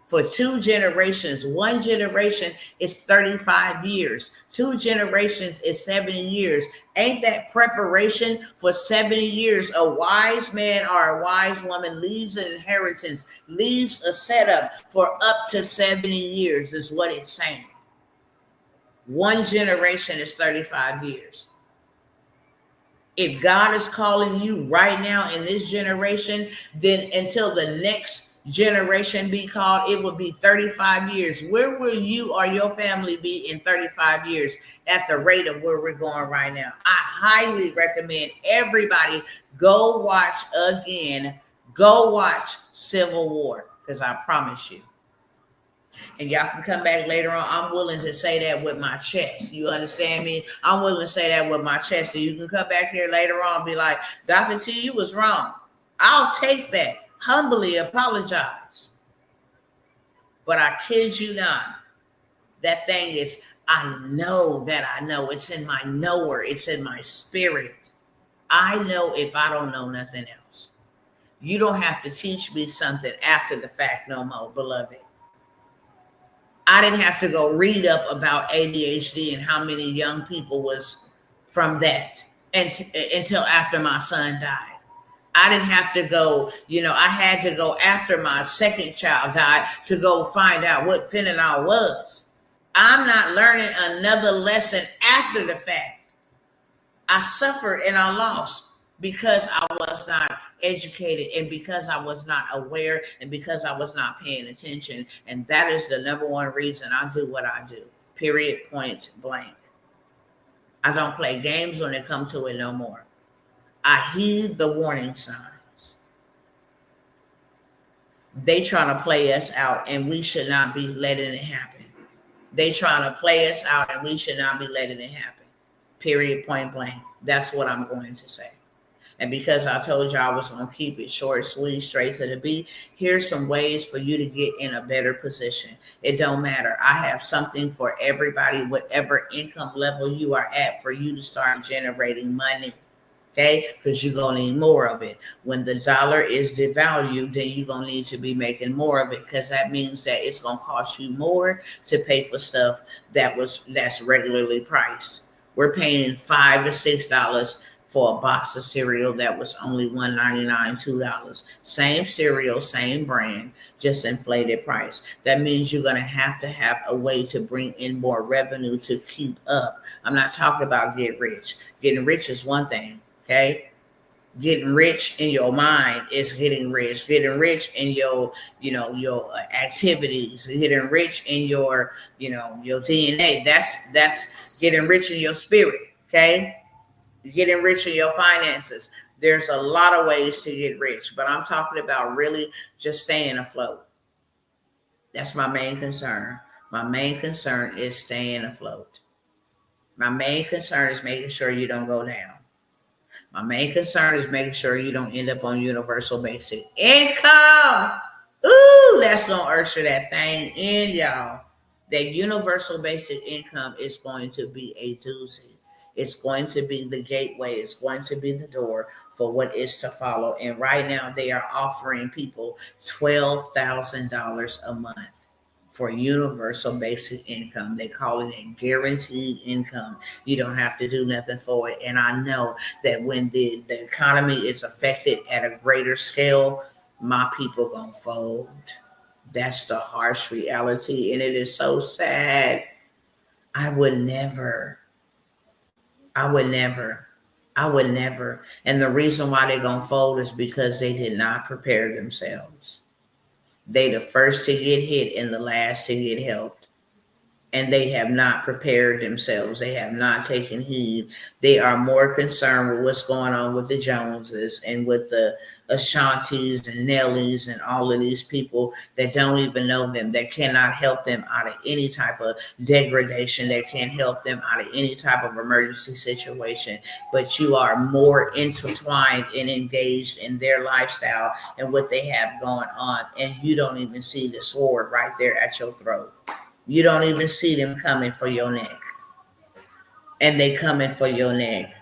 for 2 generations. 1 generation is 35 years. 2 generations is 70 years. Ain't that preparation for 70 years? A wise man or a wise woman leaves an inheritance, leaves a setup for up to 70 years, is what it's saying. 1 generation is 35 years. If God is calling you right now in this generation, then until the next generation be called, it will be 35 years. Where will you or your family be in 35 years at the rate of where we're going right now? I highly recommend everybody go watch Civil War, because I promise you. And y'all can come back later on. I'm willing to say that with my chest. You understand me? I'm willing to say that with my chest. So you can come back here later on and be like, Dr. T, you was wrong. I'll take that. Humbly apologize. But I kid you not. That thing is, I know that I know. It's in my knower. It's in my spirit. I know if I don't know nothing else. You don't have to teach me something after the fact no more, beloved. I didn't have to go read up about ADHD and how many young people was from that until after my son died. I didn't have to go, I had to go after my second child died to go find out what fentanyl was. I'm not learning another lesson after the fact. I suffered and I lost because I was not educated and because I was not aware and because I was not paying attention. And that is the number one reason I do what I do. Period, point blank. I don't play games when it comes to it no more. I heed the warning signs. They trying to play us out and we should not be letting it happen. They trying to play us out and we should not be letting it happen. Period, point blank. That's what I'm going to say. And because I told you I was going to keep it short, sweet, straight to the beat, here's some ways for you to get in a better position. It don't matter. I have something for everybody, whatever income level you are at, for you to start generating money. Okay? Because you're going to need more of it. When the dollar is devalued, then you're going to need to be making more of it, because that means that it's going to cost you more to pay for stuff that's regularly priced. We're paying $5 to $6 for a box of cereal that was only $1.99, $2. Same cereal, same brand, just inflated price. That means you're going to have a way to bring in more revenue to keep up. I'm not talking about get rich. Getting rich is one thing, okay? Getting rich in your mind is getting rich. Getting rich in your activities. Getting rich in your DNA. That's getting rich in your spirit, okay? Getting rich in your finances. There's a lot of ways to get rich, but I'm talking about really just staying afloat. That's my main concern. My main concern is staying afloat. My main concern is making sure you don't go down. My main concern is making sure you don't end up on universal basic income. Ooh, that's going to usher that thing in, y'all. That universal basic income is going to be a doozy. It's going to be the gateway. It's going to be the door for what is to follow. And right now they are offering people $12,000 a month for universal basic income. They call it a guaranteed income. You don't have to do nothing for it. And I know that when the economy is affected at a greater scale, my people gonna fold. That's the harsh reality. And it is so sad. I would never. And the reason why they're going to fold is because they did not prepare themselves. They the first to get hit and the last to get helped. And they have not prepared themselves. They have not taken heed. They are more concerned with what's going on with the Joneses and with the Ashantis and Nellies and all of these people that don't even know them, that cannot help them out of any type of degradation, that can't help them out of any type of emergency situation. But you are more intertwined and engaged in their lifestyle and what they have going on, and you don't even see the sword right there at your throat. You don't even see them coming for your neck. And they coming for your neck.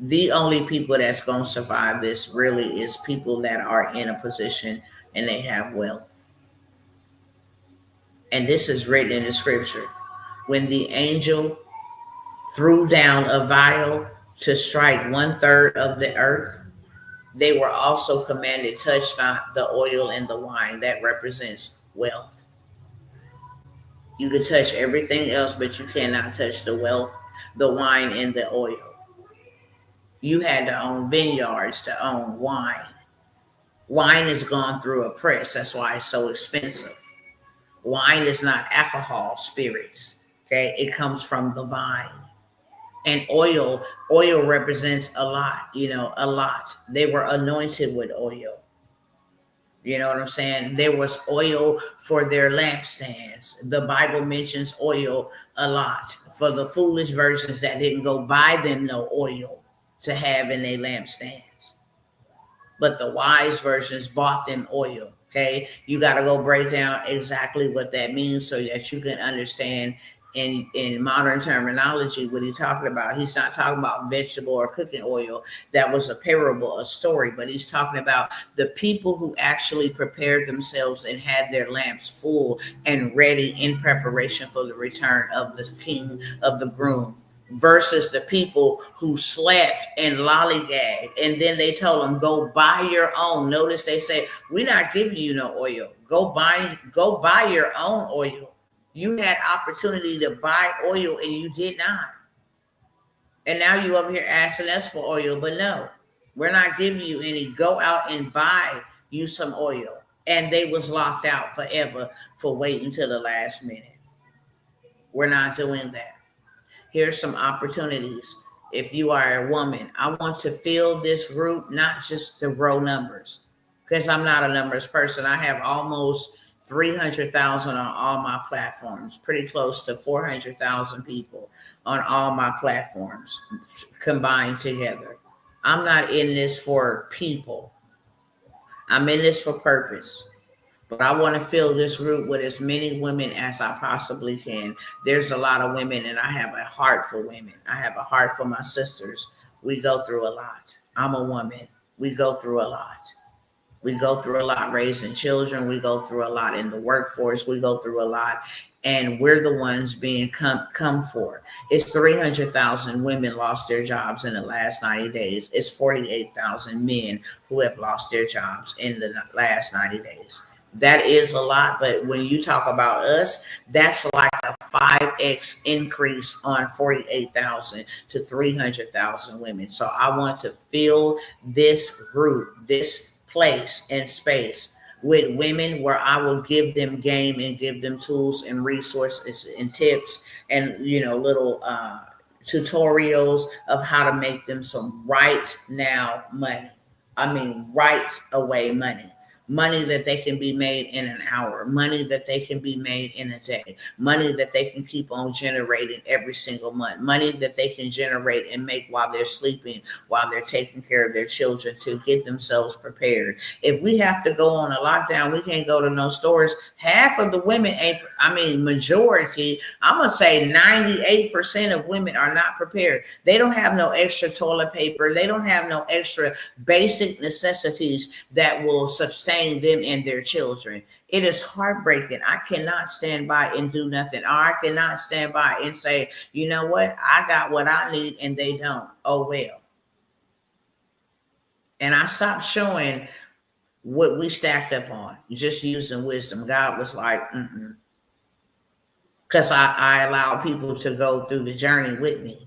The only people that's going to survive this really is people that are in a position and they have wealth. And this is written in the scripture. When the angel threw down a vial to strike 1/3 of the earth, they were also commanded, touch not the oil and the wine. That represents wealth. You can touch everything else, but you cannot touch the wealth, the wine, and the oil. You had to own vineyards to own wine. Wine has gone through a press. That's why it's so expensive. Wine is not alcohol, spirits. Okay, it comes from the vine. And oil represents a lot, a lot. They were anointed with oil. You know what I'm saying? There was oil for their lampstands. The Bible mentions oil a lot. For the foolish virgins that didn't go buy them no oil to have in their lampstands. But the wise virgins bought them oil. Okay, you got to go break down exactly what that means so that you can understand in modern terminology what he's talking about. He's not talking about vegetable or cooking oil. That was a parable, a story, but he's talking about the people who actually prepared themselves and had their lamps full and ready in preparation for the return of the king, of the groom, versus the people who slept and lollygagged, and then they told them, go buy your own. Notice they say, we're not giving you no oil. Go buy your own oil. You had opportunity to buy oil and you did not. And now you over here asking us for oil, but no, we're not giving you any. Go out and buy you some oil. And they was locked out forever for waiting till the last minute. We're not doing that. Here's some opportunities. If you are a woman, I want to fill this group, not just to grow numbers, because I'm not a numbers person. I have almost 300,000 on all my platforms, pretty close to 400,000 people on all my platforms combined together. I'm not in this for people. I'm in this for purpose. But I want to fill this group with as many women as I possibly can. There's a lot of women, and I have a heart for women. I have a heart for my sisters. We go through a lot. I'm a woman. We go through a lot. We go through a lot raising children. We go through a lot in the workforce. We go through a lot, and we're the ones being come for. It's 300,000 women lost their jobs in the last 90 days. It's 48,000 men who have lost their jobs in the last 90 days. That is a lot, but when you talk about us, that's like a 5x increase on 48,000 to 300,000 women. So I want to fill this group, this place and space with women where I will give them game and give them tools and resources and tips and, little tutorials of how to make them some right now money. I mean, right away money. Money that they can be made in an hour, money that they can be made in a day, money that they can keep on generating every single month, money that they can generate and make while they're sleeping, while they're taking care of their children to get themselves prepared. If we have to go on a lockdown, we can't go to no stores. Half of the women majority, I'm going to say 98% of women are not prepared. They don't have no extra toilet paper. They don't have no extra basic necessities that will sustain them and their children. It is heartbreaking. I cannot stand by and do nothing. Or I cannot stand by and say, you know what? I got what I need and they don't. Oh, well. And I stopped showing what we stacked up on, just using wisdom. God was like, because I allowed people to go through the journey with me.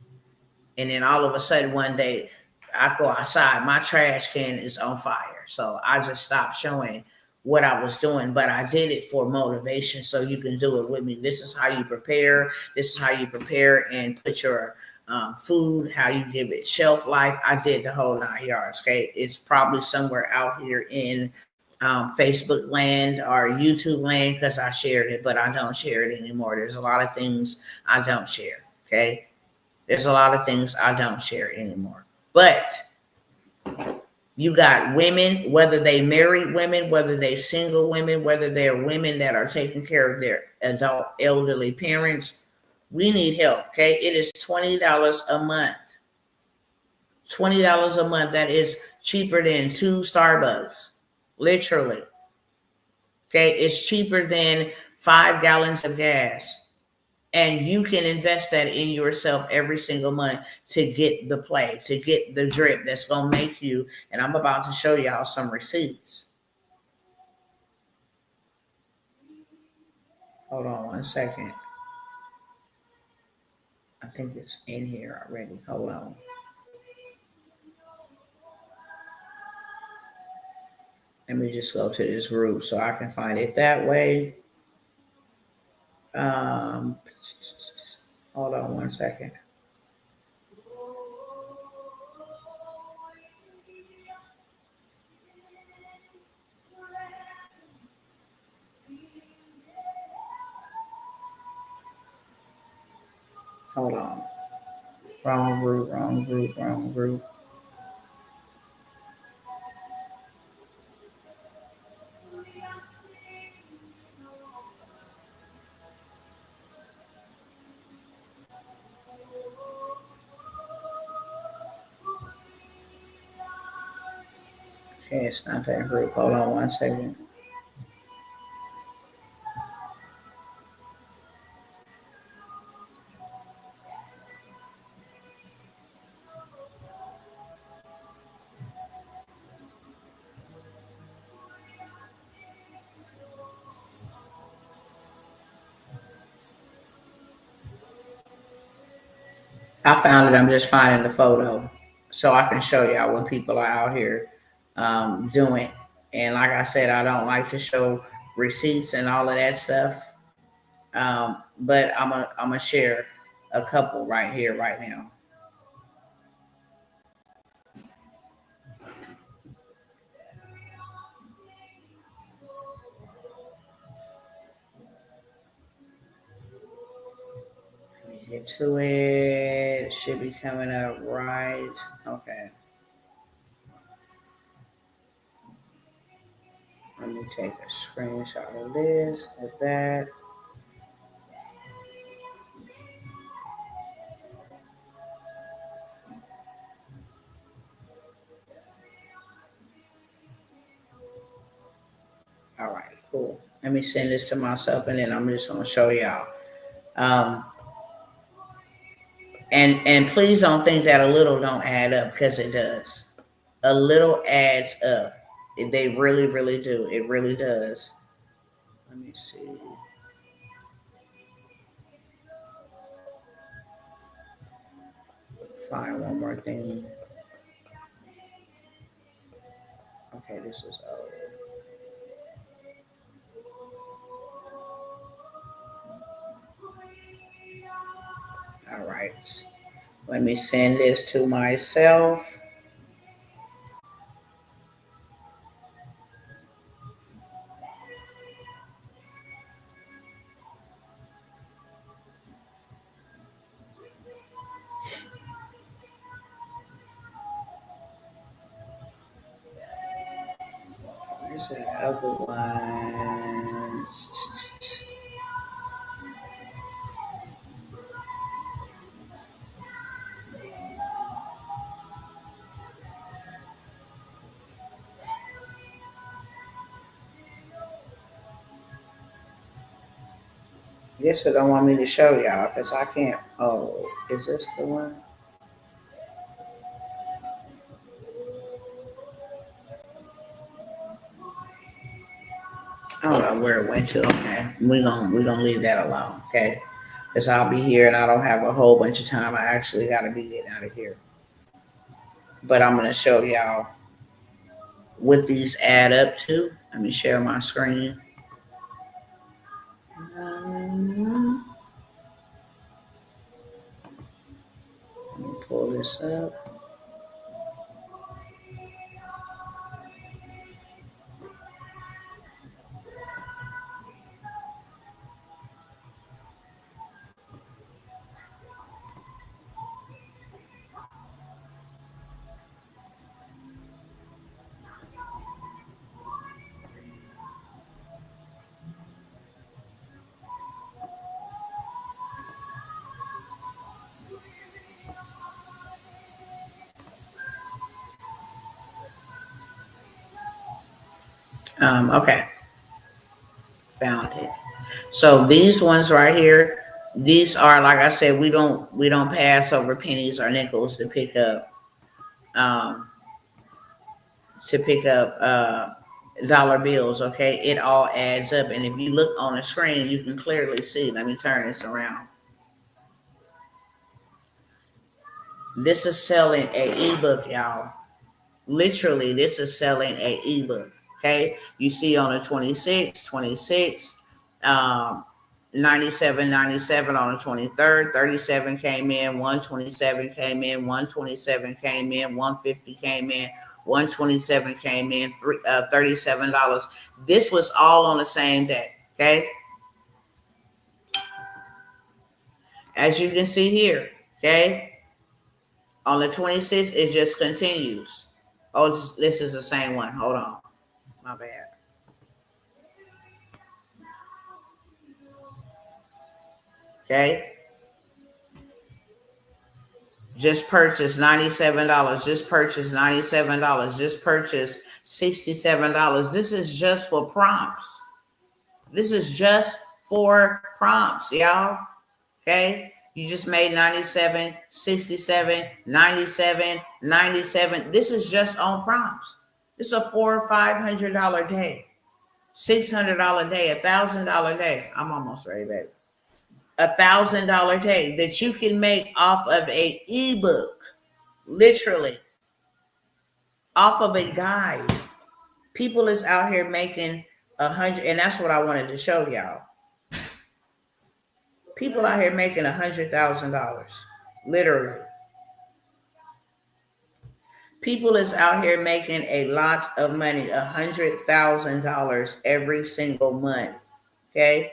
And then all of a sudden one day I go outside, my trash can is on fire. So I just stopped showing what I was doing, but I did it for motivation so you can do it with me. This is how you prepare. This is how you prepare and put your food, how you give it shelf life. I did the whole 9 yards. Okay. It's probably somewhere out here in Facebook land or YouTube land because I shared it, but I don't share it anymore. There's a lot of things I don't share. Okay. There's a lot of things I don't share anymore. But you got women, whether they married women, whether they single women, whether they're women that are taking care of their adult elderly parents. We need help, okay? It is $20 a month. $20 a month. That is cheaper than 2 Starbucks, literally. Okay, it's cheaper than 5 gallons of gas. And you can invest that in yourself every single month to get the play, to get the drip that's going to make you. And I'm about to show y'all some receipts. Hold on 1 second. I think it's in here already. Hold on. Let me just go to this group so I can find it that way. Hold on 1 second. Hold on. Wrong group, wrong group, wrong group. Okay, it's not that group. Hold on 1 second. I found it. I'm just finding the photo so I can show y'all when people are out here doing. And like I said, I don't like to show receipts and all of that stuff. But I'm gonna share a couple right here, right now. Get to it. It should be coming up right. Okay. Let me take a screenshot of this, of that. All right, cool. Let me send this to myself and then I'm just gonna show y'all. Um, and please don't think that a little don't add up, because it does. A little adds up. They really, really do. It really does. Let me see. Find one more thing. Okay, this is old. All right. Let me send this to myself. Where's that other one? Guess it don't want me to show y'all because I can't. Oh, is this the one? I don't know where it went to. Okay, we're gonna leave that alone. Okay, because I'll be here and I don't have a whole bunch of time. I actually got to be getting out of here. But I'm gonna show y'all what these add up to. Let me share my screen. Let me pull this up. Okay, found it. So these ones right here, these are, like I said, we don't pass over pennies or nickels um, to pick up dollar bills. Okay, it all adds up, and if you look on the screen, you can clearly see. Let me turn this around. This is selling a ebook, y'all. Literally, this is selling a ebook. Okay, you see on the 26, um, 97 on the 23rd, 37 came in, 127 came in, 127 came in, 150 came in, 127 came in, $37. This was all on the same day. Okay, as you can see here. Okay, on the 26th, it just continues. Oh, this is the same one. Hold on. My bad. Okay. Just purchase $97. Just purchase $97. Just purchase $67. This is just for prompts. This is just for prompts, y'all. Okay. You just made 97, 67, 97, 97. This is just on prompts. It's a $400 or $500 day, $600 day, $1,000 day. I'm almost ready, baby. $1,000 day that you can make off of a ebook, literally off of a guide. People is out here making 100, and that's what I wanted to show y'all. People out here making $100,000, literally. People is out here making a lot of money, $100,000 every single month. Okay.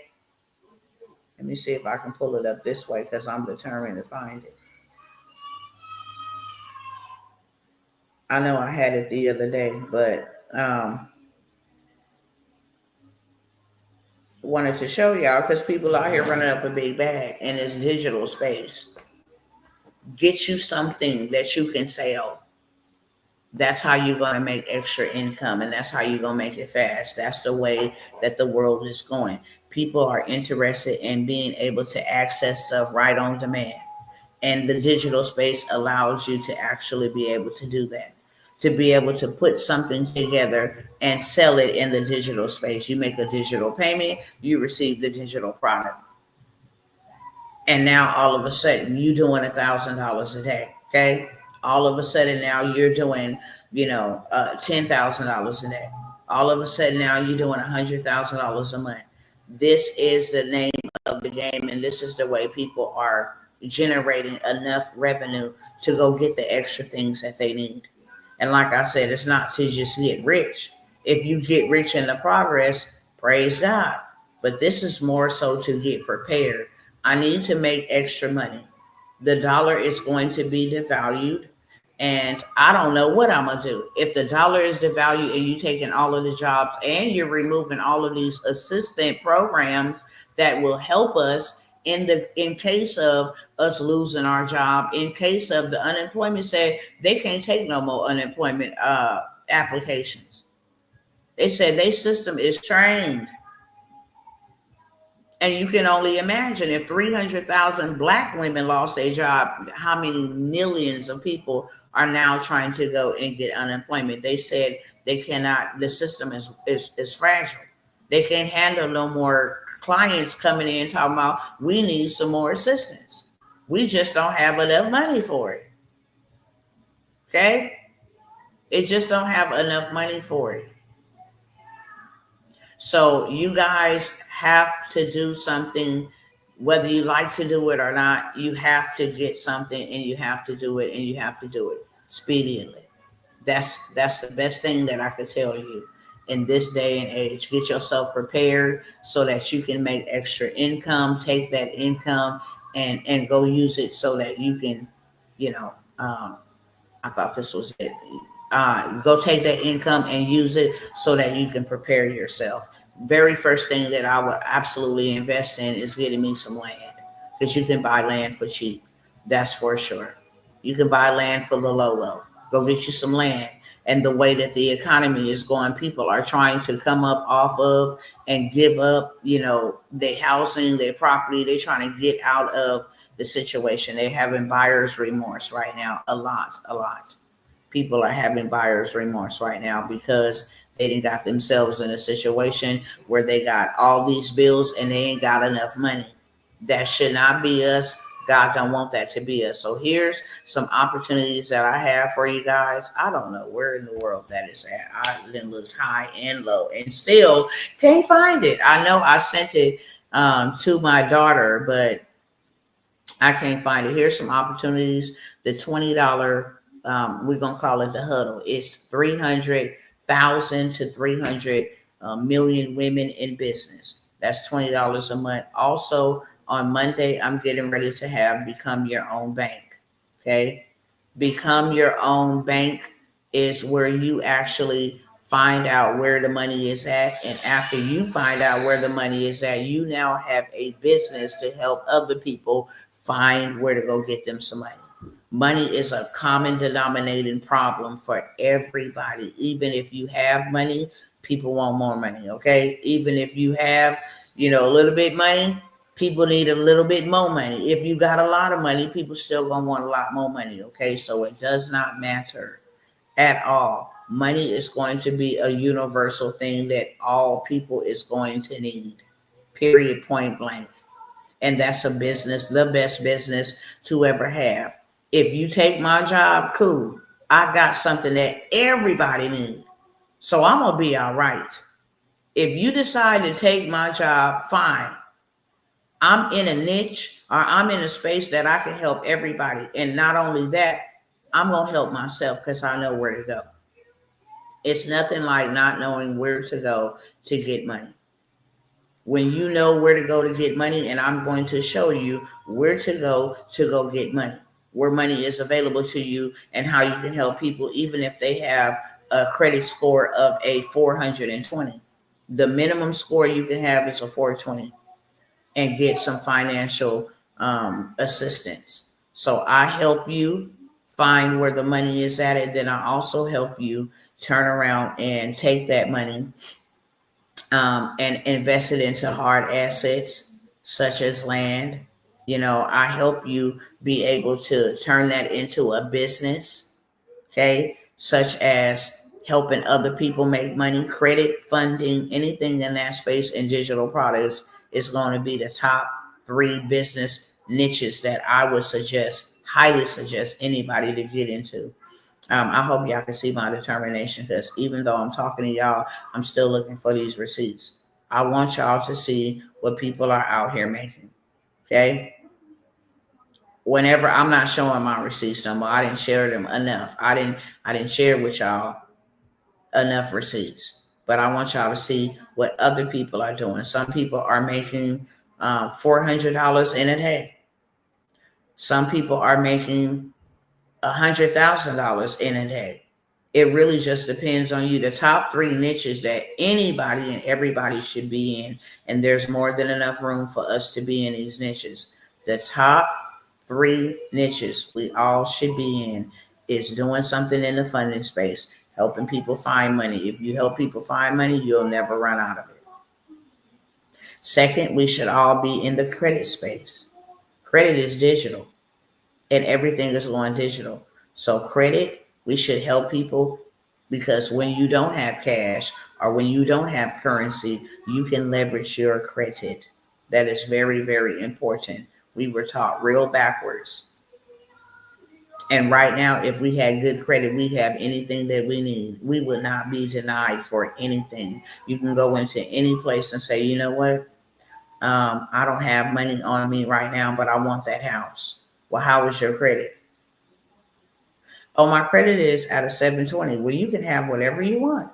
Let me see if I can pull it up this way because I'm determined to find it. I know I had it the other day, but wanted to show y'all because people out here running up a big bag in this digital space. Get you something that you can sell. That's how you're going to make extra income, and that's how you're going to make it fast. That's the way that the world is going. People are interested in being able to access stuff right on demand. And the digital space allows you to actually be able to do that, to be able to put something together and sell it in the digital space. You make a digital payment, you receive the digital product. And now all of a sudden you're doing $1,000 a day. Okay. All of a sudden now you're doing, $10,000 a day. All of a sudden now you're doing $100,000 a month. This is the name of the game, and this is the way people are generating enough revenue to go get the extra things that they need. And like I said, it's not to just get rich. If you get rich in the progress, praise God. But this is more so to get prepared. I need to make extra money. The dollar is going to be devalued, and I don't know what I'm gonna do. If the dollar is devalued and you taking all of the jobs and you're removing all of these assistant programs that will help us in case of us losing our job, in case of the unemployment, say they can't take no more unemployment applications. They said their system is trained. And you can only imagine if 300,000 Black women lost their job, how many millions of people are now trying to go and get unemployment. They said they cannot, the system is fragile. They can't handle no more clients coming in talking about, we need some more assistance. We just don't have enough money for it. Okay? It just don't have enough money for it. So you guys have to do something, whether you like to do it or not. You have to get something, and you have to do it, and you have to do it expediently. That's the best thing that I could tell you in this day and age. Get yourself prepared so that you can make extra income. Take that income and go use it so that you can, I thought this was it. Go take that income and use it so that you can prepare yourself. Very first thing that I would absolutely invest in is getting me some land, because you can buy land for cheap. That's for sure. You can buy land for the low. Go get you some land. and the way that the economy is going, people are trying to come up off of and give up, their housing, their property. They're trying to get out of the situation. They're having buyer's remorse right now. A lot. People are having buyer's remorse right now because they didn't got themselves in a situation where they got all these bills and they ain't got enough money. That should not be us. God don't want that to be us. So here's some opportunities that I have for you guys. I don't know where in the world that is at. I then looked high and low and still can't find it. I know I sent it to my daughter, but I can't find it. Here's some opportunities. The $20, we're gonna call it the huddle. It's 300,000 to 300 million women in business. That's $20 a month. Also, on Monday, I'm getting ready to have Become Your Own Bank. Okay, Become Your Own Bank is where you actually find out where the money is at, and after you find out where the money is at, you now have a business to help other people find where to go get them some money. Money is a common denominating problem for everybody. Even if you have money, people want more money, okay? Even if you have, a little bit money, people need a little bit more money. If you got a lot of money, people still gonna want a lot more money, okay? So it does not matter at all. Money is going to be a universal thing that all people is going to need, period, point blank. And that's a business, the best business to ever have. If you take my job, cool. I got something that everybody needs. So I'm going to be all right. If you decide to take my job, fine. I'm in a niche or I'm in a space that I can help everybody. And not only that, I'm going to help myself because I know where to go. It's nothing like not knowing where to go to get money. When you know where to go to get money, and I'm going to show you where to go get money, where money is available to you, and how you can help people even if they have a credit score of a 420. The minimum score you can have is a 420 and get some financial assistance. So I help you find where the money is at, and then I also help you turn around and take that money and invest it into hard assets such as land. I help you be able to turn that into a business, okay, such as helping other people make money, credit, funding, anything in that space. In digital products is going to be the top 3 business niches that I would highly suggest anybody to get into. I hope y'all can see my determination because even though I'm talking to y'all, I'm still looking for these receipts. I want y'all to see what people are out here making. Okay. Whenever I'm not showing my receipts no more, I didn't share them enough. I didn't share with y'all enough receipts. But I want y'all to see what other people are doing. Some people are making $400 in a day. Some people are making $100,000 in a day. It really just depends on you. The top 3 niches that anybody and everybody should be in, and there's more than enough room for us to be in these niches. The top 3 niches we all should be in is doing something in the funding space, helping people find money. If you help people find money, you'll never run out of it. Second, we should all be in the credit space. Credit is digital, and everything is going digital. So credit, we should help people because when you don't have cash or when you don't have currency, you can leverage your credit. That is very, very important. We were taught real backwards. And right now, if we had good credit, we have anything that we need. We would not be denied for anything. You can go into any place and say, you know what? I don't have money on me right now, but I want that house. Well, how is your credit? Oh, my credit is at a 720. Well, you can have whatever you want.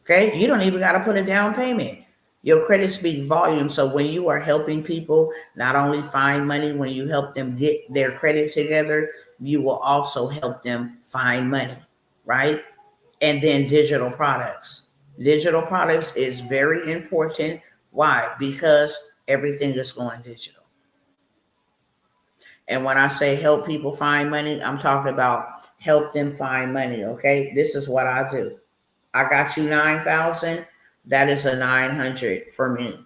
Okay? You don't even got to put a down payment. Your credit speaks volume. So when you are helping people not only find money, when you help them get their credit together, you will also help them find money, right? And then digital products. Digital products is very important. Why? Because everything is going digital. And when I say help people find money, I'm talking about help them find money. Okay, this is what I do. I got you 9,000. That is a 900 for me.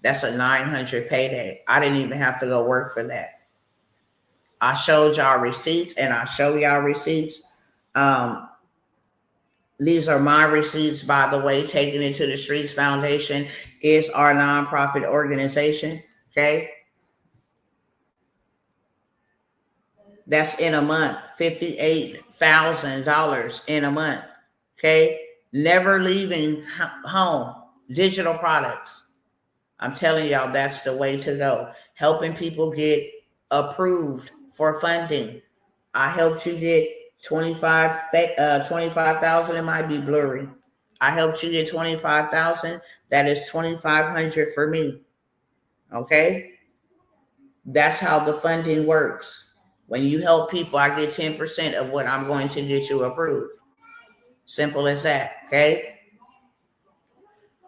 That's a 900 payday. I didn't even have to go work for that. I showed y'all receipts, and I show y'all receipts. Um, these are my receipts, by the way. Taking It to the Streets Foundation is our nonprofit organization. Okay, that's in a month, $58,000 in a month. Okay, never leaving home. Digital products. I'm telling y'all, that's the way to go. Helping people get approved for funding. I helped you get 25,000. It might be blurry. I helped you get 25,000. That is 2,500 for me. Okay, that's how the funding works. When you help people, I get 10% of what I'm going to get you approved. Simple as that. Okay,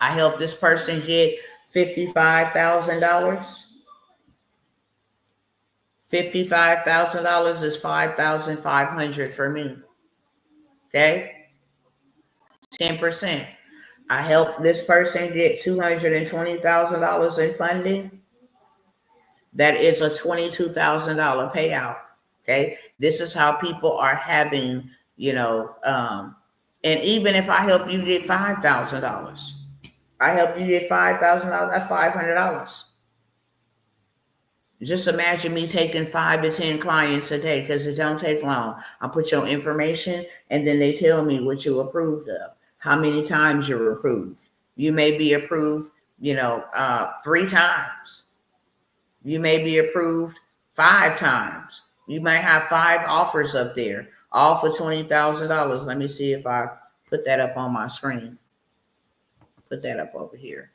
I helped this person get $55,000. $55,000 is 5,500 for me. Okay, 10%. I helped this person get $220,000 in funding. That is a $22,000 payout. Okay, this is how people are having, and even if I help you get $5,000, I help you get $5,000. That's $500. Just imagine me taking 5 to 10 clients a day, because it don't take long. I put your information, and then they tell me what you approved of, how many times you're approved. You may be approved, 3 times. You may be approved 5 times. You might have 5 offers up there, all for $20,000. Let me see if I put that up on my screen. Put that up over here.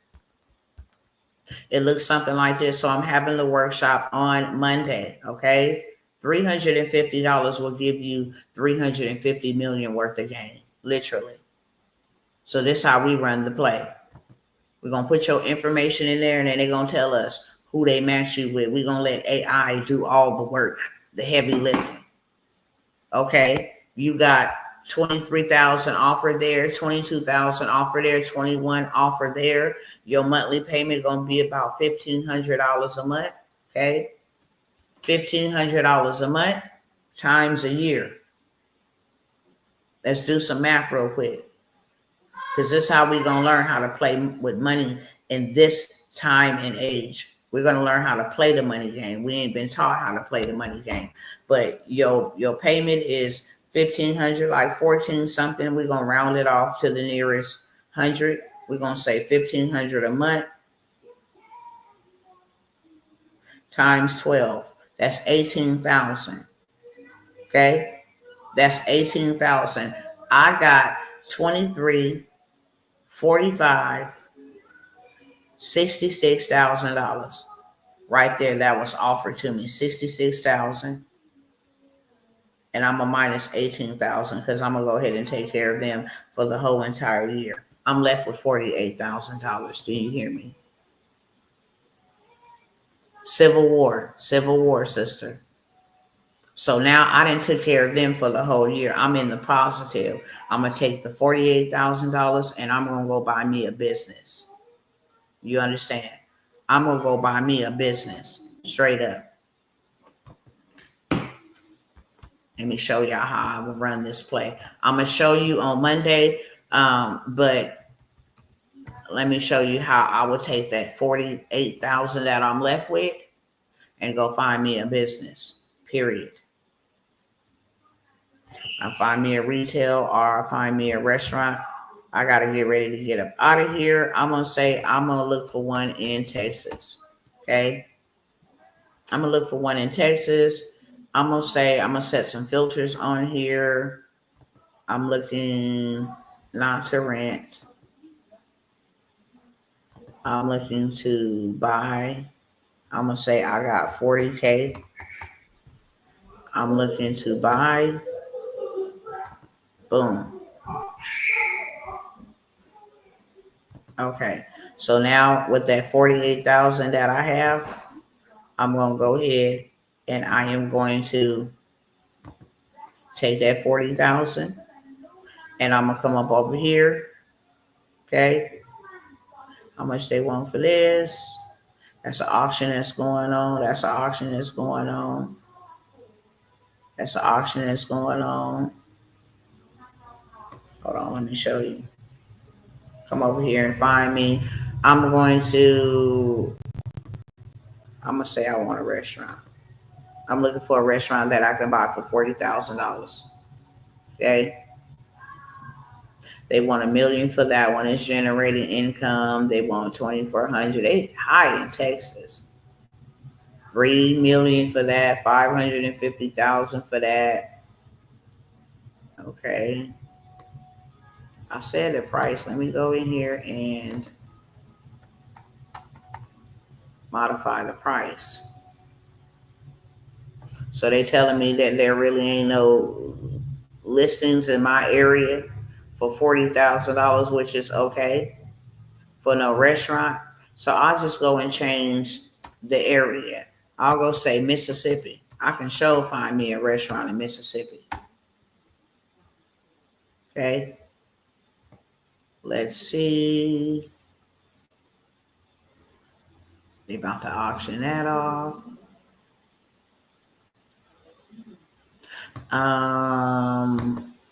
It looks something like this. So I'm having the workshop on Monday. Okay, $350 will give you 350 million worth of gain, literally. So this is how we run the play. We're gonna put your information in there, and then they're gonna tell us who they match you with. We're gonna let AI do all the work, the heavy lifting. Okay, you got 23,000 offer there, 22,000 offer there, 21 offer there. Your monthly payment gonna be about $1,500 a month. Okay, $1,500 a month times a year. Let's do some math real quick, because this is how we gonna learn how to play with money in this time and age. We're gonna learn how to play the money game. We ain't been taught how to play the money game, but your payment is 1,500, like 14 something. We're gonna round it off to the nearest 100. We're gonna say 1,500 a month times 12. That's 18,000. Okay, that's 18,000. I got 23, 45, $66,000 right there. That was offered to me, 66,000. And I'm a minus 18,000, because I'm gonna go ahead and take care of them for the whole entire year. I'm left with $48,000. Do you hear me? Civil War, sister. So now I didn't took care of them for the whole year. I'm in the positive. I'm gonna take the $48,000 and I'm gonna go buy me a business. You understand? I'm gonna go buy me a business, straight up. Let me show y'all how I will run this play. I'm gonna show you on Monday, but let me show you how I will take that 48,000 that I'm left with and go find me a business. Period. I find me a retail, or I find me a restaurant. I gotta get ready to get up out of here. I'm gonna say I'm gonna look for one in Texas. Okay, I'm gonna look for one in Texas. I'm gonna say I'm gonna set some filters on here. I'm looking not to rent. I'm looking to buy. I'm gonna say I got 40K. I'm looking to buy. Boom. Okay. So now with that 48,000 that I have, I'm gonna go ahead and I am going to Take that 40,000 and I'm gonna come up over here. Okay, how much they want for this? That's an auction that's going on. That's an auction that's going on. That's an auction that's going on. Hold on, let me show you. Come over here and find me. I'm going to. I'm gonna say I want a restaurant. I'm looking for a restaurant that I can buy for $40,000. Okay. They want $1 million for that one. It's generating income. They want 2,400. They high in Texas. 3 million for that. 550,000 for that. Okay. I said the price. Let me go in here and modify the price. So they telling me that there really ain't no listings in my area for $40,000, which is okay for no restaurant. So I'll just go and change the area. I'll go say Mississippi. I can find me a restaurant in Mississippi. Okay. Let's see. They about to auction that off.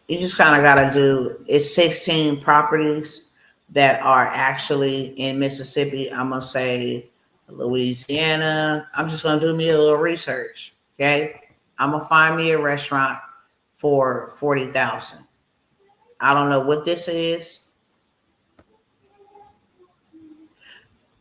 You just kind of got to do, it's 16 properties that are actually in Mississippi. I'm going to say Louisiana. I'm just going to do me a little research. Okay. I'm going to find me a restaurant for 40,000. I don't know what this is,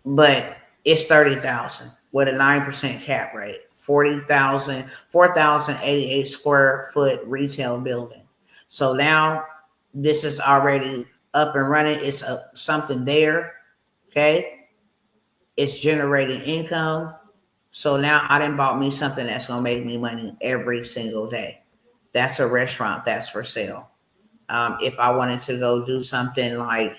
but it's 30,000 with a 9% cap rate. 40,000, 4,088 square foot retail building. So now this is already up and running. It's something there. Okay. It's generating income. So now I done bought me something that's going to make me money every single day. That's a restaurant that's for sale. If I wanted to go do something like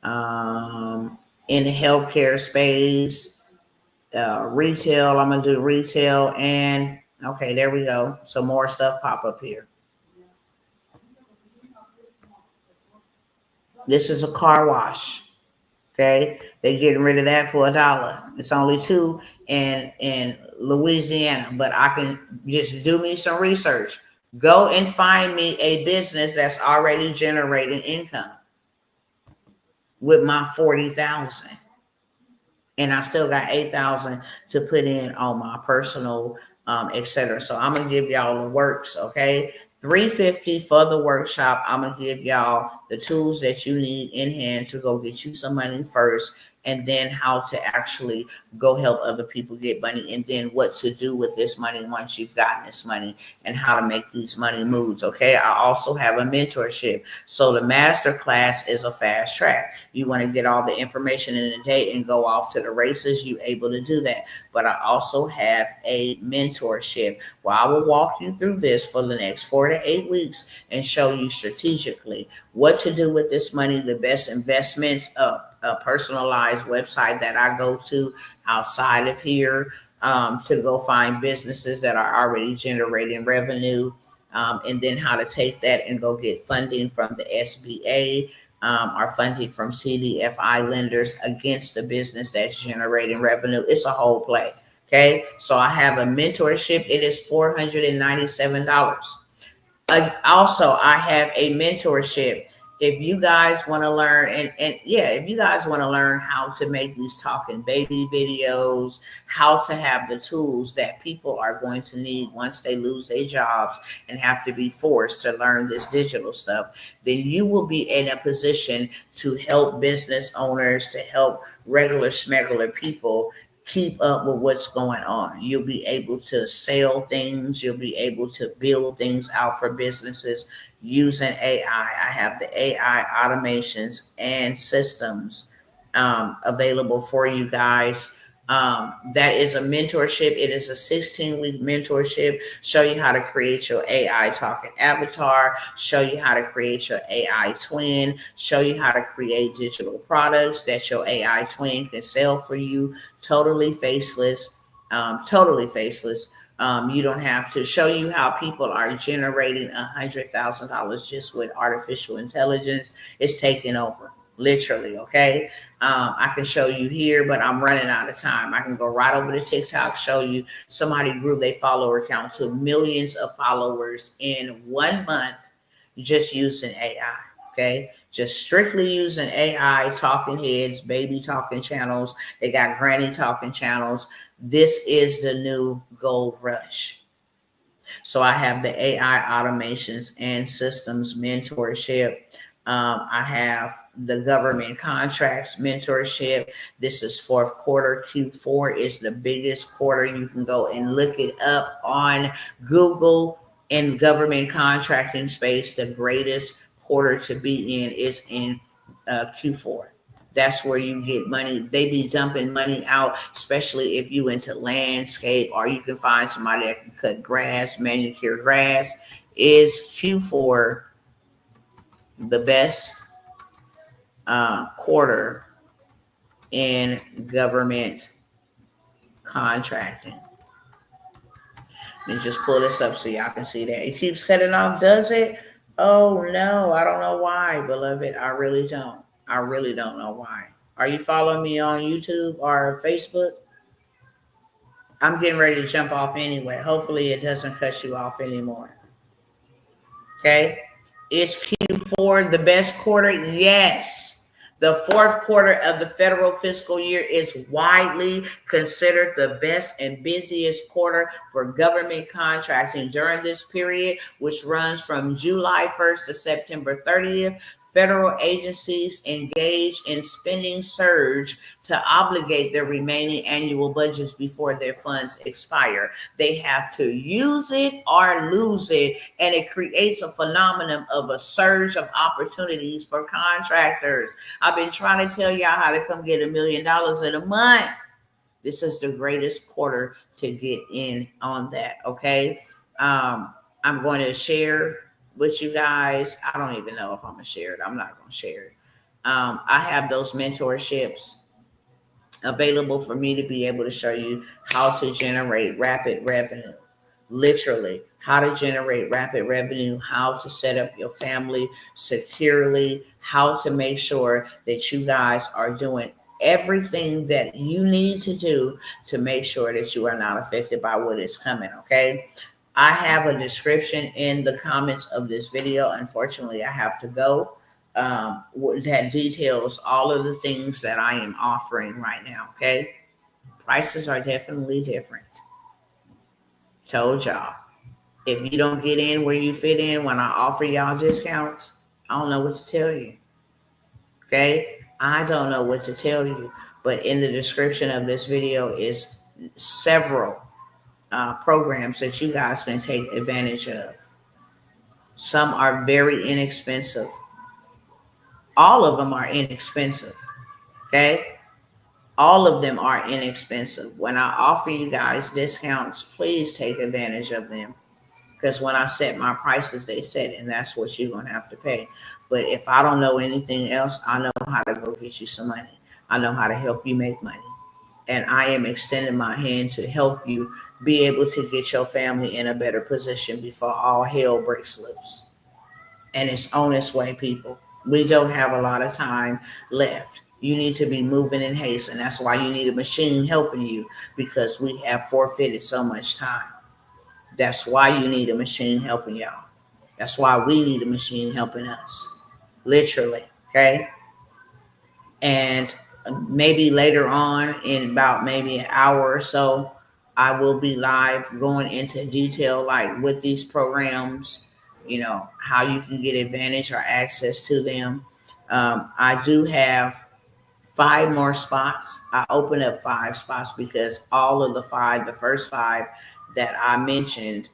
in the healthcare space, retail, I'm going to do retail. And okay, there we go. Some more stuff pop up here. This is a car wash. Okay, they're getting rid of that for $1. It's only $2 in Louisiana, but I can just do me some research. Go and find me a business that's already generating income with my 40,000, and I still got 8,000 to put in on my personal, etc. So I'm gonna give y'all the works. Okay, $350 for the workshop. I'm gonna give y'all the tools that you need in hand to go get you some money first, and then how to actually go help other people get money, and then what to do with this money once you've gotten this money, and how to make these money moves. Okay, I also have a mentorship. So the master class is a fast track. You want to get all the information in a day and go off to the races, you're able to do that. But I also have a mentorship where I will walk you through this for the next 4 to 8 weeks and show you strategically what to do with this money, the best investments, a personalized website that I go to outside of here to go find businesses that are already generating revenue, and then how to take that and go get funding from the SBA or funding from CDFI lenders against the business that's generating revenue. It's a whole play. Okay, so I have a mentorship. It is $497. Also, I have a mentorship. If you guys want to learn, if you guys want to learn how to make these talking baby videos, how to have the tools that people are going to need once they lose their jobs and have to be forced to learn this digital stuff, then you will be in a position to help business owners, to help regular smegular people keep up with what's going on. You'll be able to sell things. You'll be able to build things out for businesses using AI. I have the AI automations and systems available for you guys. That is a mentorship. It is a 16-week mentorship. Show you how to create your AI talking avatar, show you how to create your AI twin, show you how to create digital products that your AI twin can sell for you, totally faceless, You don't have to show you how people are generating $100,000 just with artificial intelligence. It's taking over, literally. Okay. I can show you here, but I'm running out of time. I can go right over to TikTok, show you somebody grew their follower count to millions of followers in 1 month just using AI. Okay, just strictly using AI, talking heads, baby talking channels. They got granny talking channels. This is the new gold rush. So I have the AI automations and systems mentorship. I have the government contracts mentorship. This is fourth quarter. Q4 is the biggest quarter. You can go and look it up on Google. In government contracting space, the greatest quarter to be in is in Q4. That's where you get money. They be dumping money out, especially if you into landscape, or you can find somebody that can cut grass, manicure grass. Is Q4 the best quarter in government contracting? Let me just pull this up so y'all can see that. It keeps cutting off, does it? Oh no, I don't know why, beloved. I really don't. I really don't know why. Are you following me on YouTube or Facebook? I'm getting ready to jump off anyway. Hopefully it doesn't cut you off anymore. Okay. Is Q4 the best quarter? Yes. The fourth quarter of the federal fiscal year is widely considered the best and busiest quarter for government contracting during this period, which runs from July 1st to September 30th. Federal agencies engage in spending surge to obligate their remaining annual budgets before their funds expire. They have to use it or lose it, and it creates a phenomenon of a surge of opportunities for contractors. I've been trying to tell y'all how to come get $1 million in a month. This is the greatest quarter to get in on that, okay? I'm going to share with you guys. I don't even know if I'm going to share it. I'm not going to share it. I have those mentorships available for me to be able to show you how to generate rapid revenue. Literally, how to generate rapid revenue, how to set up your family securely, how to make sure that you guys are doing everything that you need to do to make sure that you are not affected by what is coming, okay? I have a description in the comments of this video. Unfortunately, I have to go. That details all of the things that I am offering right now, okay? Prices are definitely different. Told y'all. If you don't get in where you fit in when I offer y'all discounts, I don't know what to tell you. Okay? I don't know what to tell you. But in the description of this video is several programs that you guys can take advantage of. Some are very inexpensive. All of them are inexpensive. Okay? All of them are inexpensive. When I offer you guys discounts, please take advantage of them. Because when I set my prices, they set, and that's what you're going to have to pay. But if I don't know anything else, I know how to go get you some money. I know how to help you make money. And I am extending my hand to help you be able to get your family in a better position before all hell breaks loose. And it's on its way, people. We don't have a lot of time left. You need to be moving in haste, and that's why you need a machine helping you, because we have forfeited so much time. That's why you need a machine helping y'all. That's why we need a machine helping us. Literally, okay? And maybe later on, in about maybe an hour or so, I will be live going into detail, like with these programs, you know, how you can get advantage or access to them. I do have 5 more spots. I opened up 5 spots because all of the first 5 that I mentioned,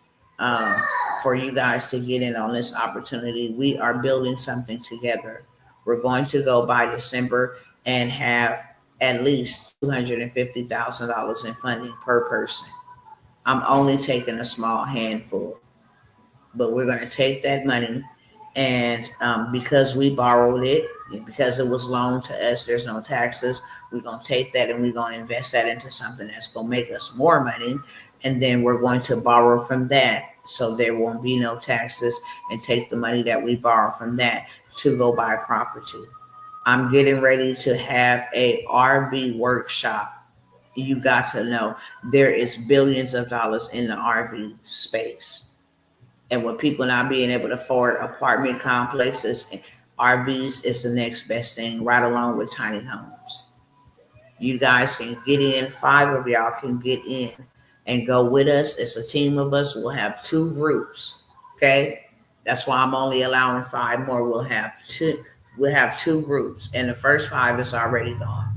for you guys to get in on this opportunity, we are building something together. We're going to go by December and have at least $250,000 in funding per person. I'm only taking a small handful, but we're going to take that money, and because we borrowed it, because it was loaned to us. There's no taxes. We're going to take that and we're going to invest that into something that's going to make us more money. And then we're going to borrow from that. So there won't be no taxes, and take the money that we borrow from that to go buy property. I'm getting ready to have a RV workshop. You got to know there is billions of dollars in the RV space. And with people not being able to afford apartment complexes, RVs is the next best thing, right along with tiny homes. You guys can get in. 5 of y'all can get in and go with us. It's a team of us. We'll have 2 groups. Okay. That's why I'm only allowing 5 more. We'll have 2. We'll have 2 groups, and the first 5 is already gone.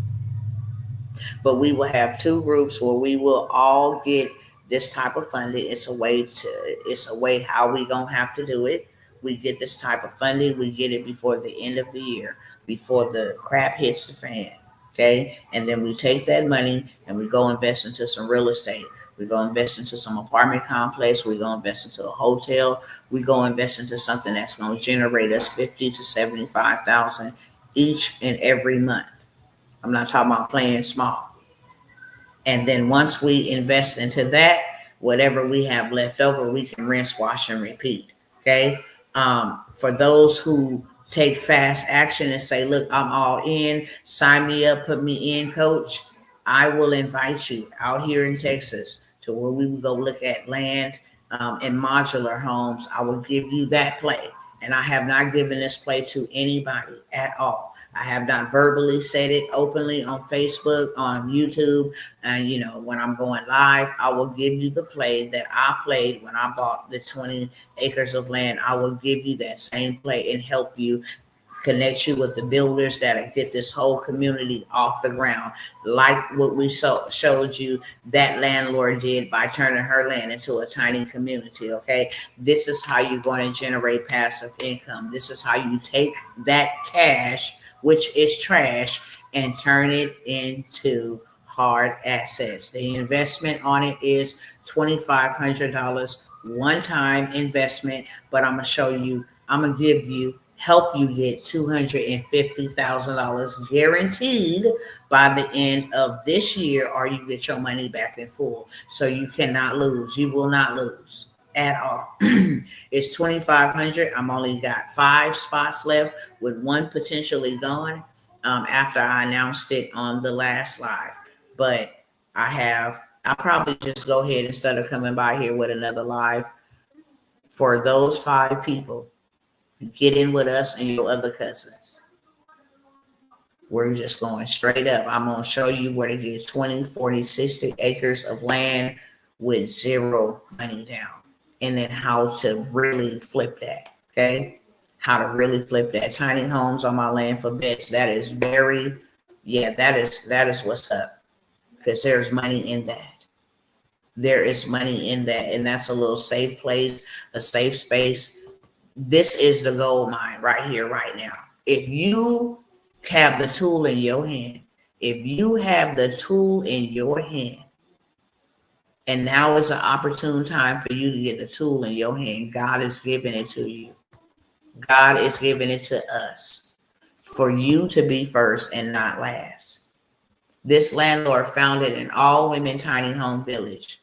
But we will have 2 groups where we will all get this type of funding. It's a way how we gonna have to do it. We get this type of funding. We get it before the end of the year, before the crap hits the fan. Okay. And then we take that money and we go invest into some real estate. We go invest into some apartment complex. We go invest into a hotel. We go invest into something that's going to generate us 50 to 75,000 each and every month. I'm not talking about playing small. And then once we invest into that, whatever we have left over, we can rinse, wash, and repeat. Okay. For those who take fast action and say, look, I'm all in, sign me up, put me in, coach, I will invite you out here in Texas to where we will go look at land and modular homes. I will give you that play. And I have not given this play to anybody at all. I have not verbally said it openly on Facebook, on YouTube. And, when I'm going live, I will give you the play that I played when I bought the 20 acres of land. I will give you that same play and help you, connect you with the builders that get this whole community off the ground, like what we showed you that landlord did by turning her land into a tiny community. Okay, this is how you're going to generate passive income. This is how you take that cash, which is trash, and turn it into hard assets. The investment on it is $2,500 one-time investment, but I'm going to help you get $250,000 guaranteed by the end of this year, or you get your money back in full. So you cannot lose. You will not lose at all. It's $2,500. I'm only got 5 spots left, with 1 potentially gone after I announced it on the last live. But I'll probably just go ahead, instead of coming by here with another live, for those 5 people, get in with us and your other cousins. We're just going straight up. I'm going to show you where to get 20, 40, 60 acres of land with 0 money down. And then how to really flip that. Okay? How to really flip that. Tiny homes on my land for bets. That is that is what's up. Because there's money in that. There is money in that. And that's a little safe place, a safe space. This is the gold mine right here, right now. If you have the tool in your hand, and now is an opportune time for you to get the tool in your hand, God is giving it to you. God is giving it to us for you to be first and not last. This landlord founded an all-women tiny home village,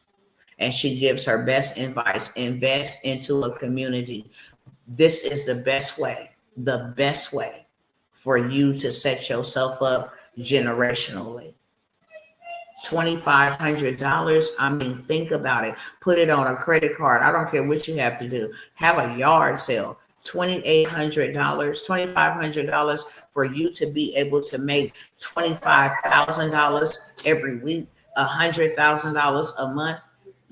and she gives her best advice: invest into a community. This is the best way for you to set yourself up generationally. $2,500. I mean, think about it. Put it on a credit card. I don't care what you have to do. Have a yard sale. $2,800, $2,500 for you to be able to make $25,000 every week, $100,000 a month,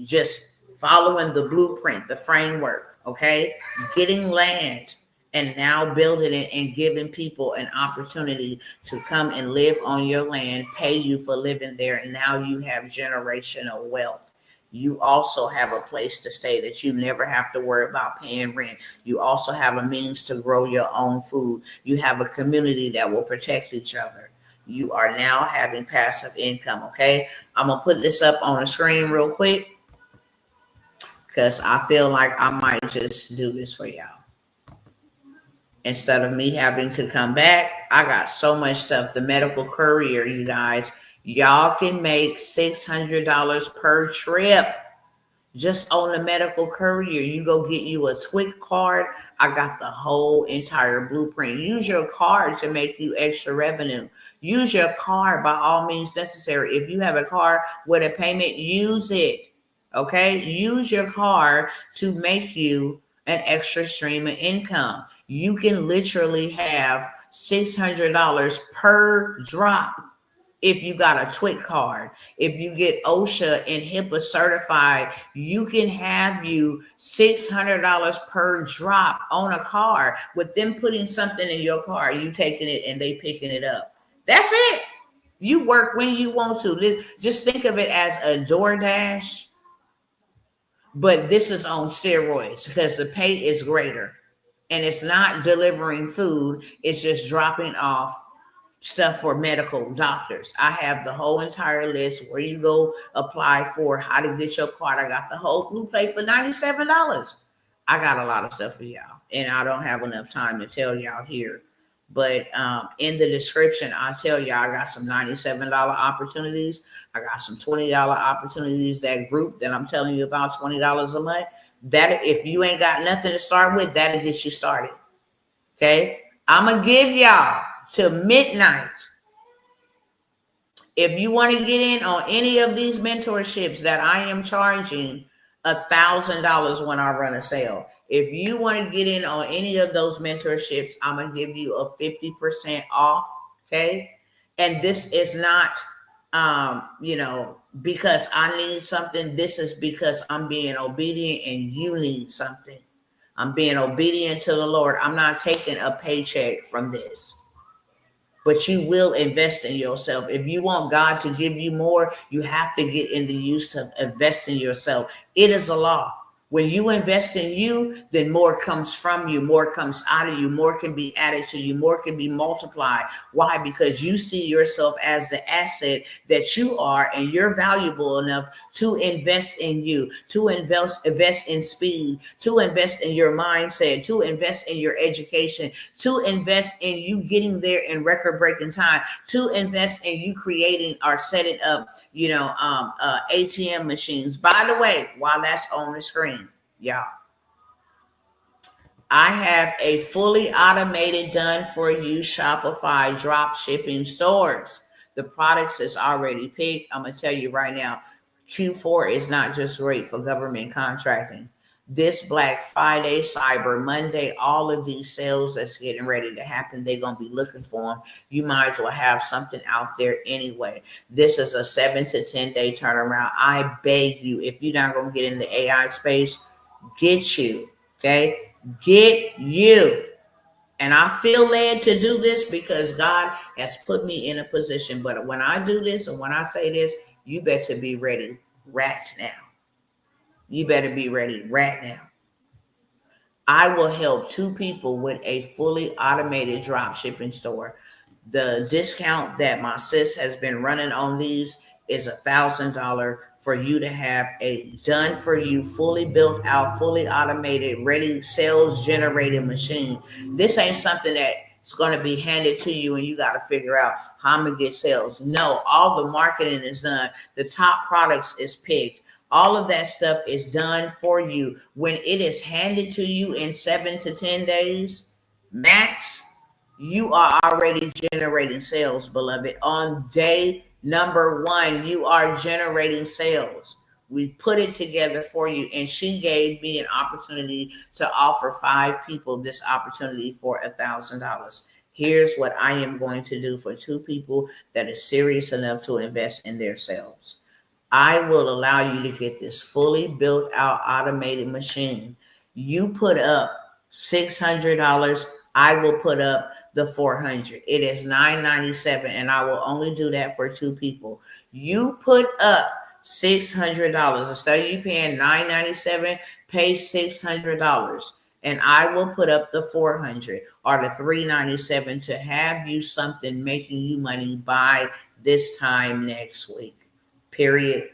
just following the blueprint, the framework. Okay, getting land and now building it and giving people an opportunity to come and live on your land, pay you for living there, and now you have generational wealth. You also have a place to stay that you never have to worry about paying rent. You also have a means to grow your own food. You have a community that will protect each other. You are now having passive income. Okay, I'm gonna put this up on the screen real quick, because I feel like I might just do this for y'all. Instead of me having to come back, I got so much stuff. The medical courier, you guys, y'all can make $600 per trip just on the medical courier. You go get you a Twig card. I got the whole entire blueprint. Use your card to make you extra revenue. Use your card by all means necessary. If you have a card with a payment, use it. Okay? Use your card to make you an extra stream of income. You can literally have $600 per drop if you got a Twig card. If you get OSHA and HIPAA certified, you can have you $600 per drop on a card with them putting something in your car, you taking it and they picking it up. That's it. You work when you want to. Just think of it as a DoorDash, but this is on steroids because the pay is greater. And it's not delivering food, it's just dropping off stuff for medical doctors. I have the whole entire list where you go apply for how to get your card. I got the whole blue plate for $97. I got a lot of stuff for y'all, and I don't have enough time to tell y'all here. But in the description, I'll tell y'all I got some $97 opportunities. I got some $20 opportunities. That group that I'm telling you about, $20 a month. That if you ain't got nothing to start with, that'll get you started. Okay, I'm gonna give y'all to midnight. If you want to get in on any of these mentorships that I am charging $1,000 when I run a sale. If you want to get in on any of those mentorships, I'm going to give you a 50% off. Okay. And this is not, because I need something. This is because I'm being obedient and you need something. I'm being obedient to the Lord. I'm not taking a paycheck from this. But you will invest in yourself. If you want God to give you more, you have to get in the use of invest in yourself. It is a law. When you invest in you, then more comes from you, more comes out of you, more can be added to you, more can be multiplied. Why? Because you see yourself as the asset that you are, and you're valuable enough to invest in you, to invest in speed, to invest in your mindset, to invest in your education, to invest in you getting there in record-breaking time, to invest in you creating or setting up, ATM machines. By the way, while that's on the screen, y'all, I have a fully automated done for you Shopify drop shipping stores. The products is already picked. I'm going to tell you right now, Q4 is not just great for government contracting. This Black Friday, Cyber Monday, all of these sales that's getting ready to happen, they're going to be looking for them. You might as well have something out there anyway. This is a 7 to 10 day turnaround. I beg you, if you're not going to get in the AI space, get you, okay? Get you. And I feel led to do this because God has put me in a position. But when I do this and when I say this, you better be ready right now. You better be ready right now. I will help 2 people with a fully automated drop shipping store. The discount that my sis has been running on these is $1,000 for you to have a done for you, fully built out, fully automated, ready sales generated machine. This ain't something that's going to be handed to you and you got to figure out how I'm going to get sales. No, all the marketing is done. The top products is picked. All of that stuff is done for you. When it is handed to you in 7 to 10 days, max, you are already generating sales, beloved. On day number 1, you are generating sales. We put it together for you, and she gave me an opportunity to offer 5 people this opportunity for $1,000. Here's what I am going to do for 2 people that is serious enough to invest in themselves. I will allow you to get this fully built out automated machine. You put up $600. I will put up the $400. It is $997, and I will only do that for 2 people. You put up $600. Instead of you paying $997, pay $600. And I will put up the $400 or the $397 to have you something making you money by this time next week. Period.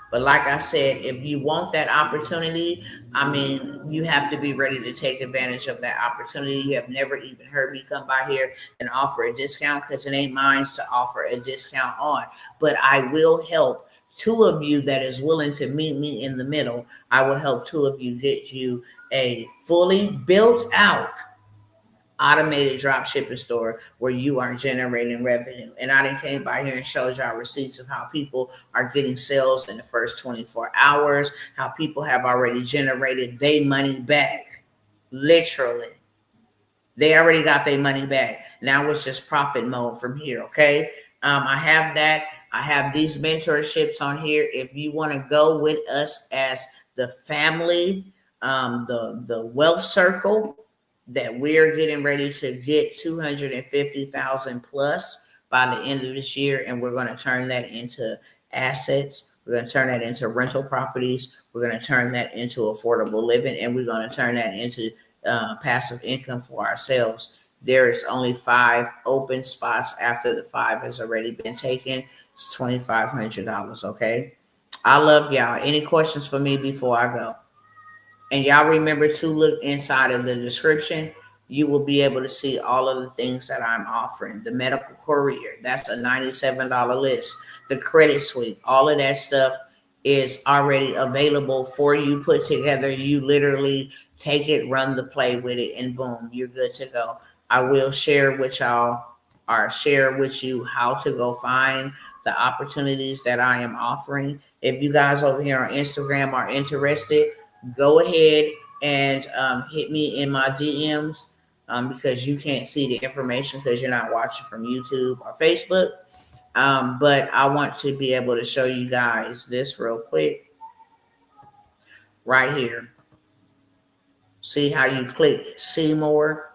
But like I said, if you want that opportunity, I mean, you have to be ready to take advantage of that opportunity. You have never even heard me come by here and offer a discount because it ain't mine to offer a discount on. But I will help two of you that is willing to meet me in the middle. I will help two of you get you a fully built out automated drop shipping store where you are generating revenue. And I done came by here and showed y'all receipts of how people are getting sales in the first 24 hours, how people have already generated their money back. Literally. They already got their money back. Now it's just profit mode from here, okay? I have that. I have these mentorships on here. If you want to go with us as the family, the wealth circle, that we're getting ready to get 250,000 plus by the end of this year, and we're going to turn that into assets. We're going to turn that into rental properties. We're going to turn that into affordable living, and we're going to turn that into passive income for ourselves. There is only 5 open spots after the 5 has already been taken. It's $2,500. Okay. I love y'all. Any questions for me before I go? And y'all remember to look inside of the description. You will be able to see all of the things that I'm offering. The medical courier, that's a $97 list. The credit suite, all of that stuff is already available for you, put together. You literally take it, run the play with it, and boom, you're good to go. I will share with y'all or share with you how to go find the opportunities that I am offering. If you guys over here on Instagram are interested, go ahead and hit me in my DMs because you can't see the information because you're not watching from YouTube or Facebook. But I want to be able to show you guys this real quick right here. See how you click see more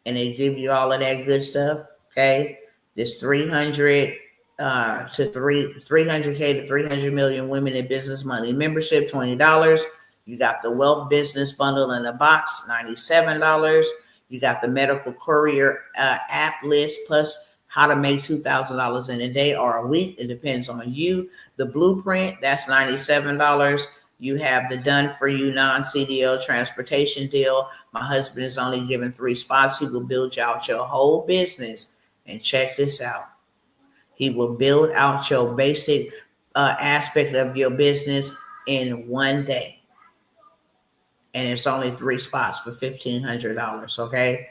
and they give you all of that good stuff. Okay. This 300 to 300K to 300 million women in business money membership, $20. You got the wealth business bundle in a box, $97. You got the medical courier app list plus how to make $2,000 in a day or a week. It depends on you. The blueprint, that's $97. You have the done for you non-CDL transportation deal. My husband is only giving 3 spots. He will build you out your whole business. And check this out. He will build out your basic aspect of your business in one day. And it's only 3 spots for $1,500. Okay.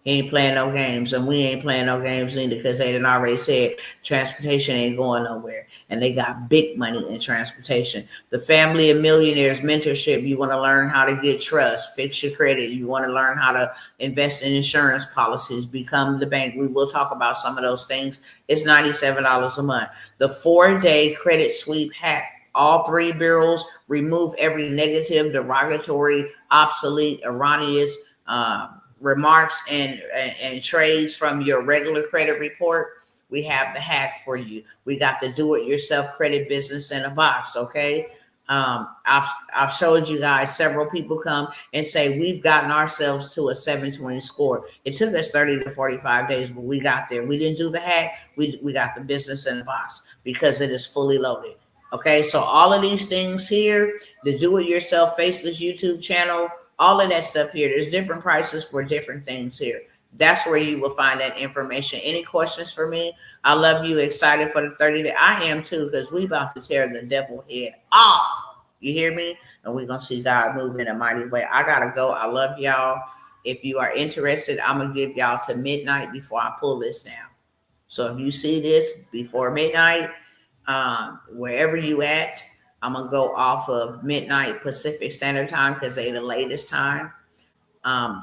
He ain't playing no games, and we ain't playing no games either because they done already said transportation ain't going nowhere, and they got big money in transportation. The Family of Millionaires Mentorship, you want to learn how to get trust, fix your credit. You want to learn how to invest in insurance policies, become the bank. We will talk about some of those things. It's $97 a month. The 4-day credit sweep hack. All 3 bureaus, remove every negative, derogatory, obsolete, erroneous, remarks and trades from your regular credit report. We have the hack for you. We got the do-it-yourself credit business in a box. Okay. I've showed you guys several people come and say we've gotten ourselves to a 720 score. It took us 30 to 45 days, but we got there. We didn't do the hack. We got the business in the box because it is fully loaded. Okay, so all of these things here, the do-it-yourself faceless YouTube channel, all of that stuff here, there's different prices for different things here. That's where you will find that information. Any questions for me? I love you. Excited for the 30 day. I am too, because we about to tear the devil head off. You hear me? And we're going to see God move in a mighty way. I got to go. I love y'all. If you are interested, I'm going to give y'all to midnight before I pull this down. So if you see this before midnight, wherever you at, I'm gonna go off of midnight Pacific Standard Time because they're the latest time.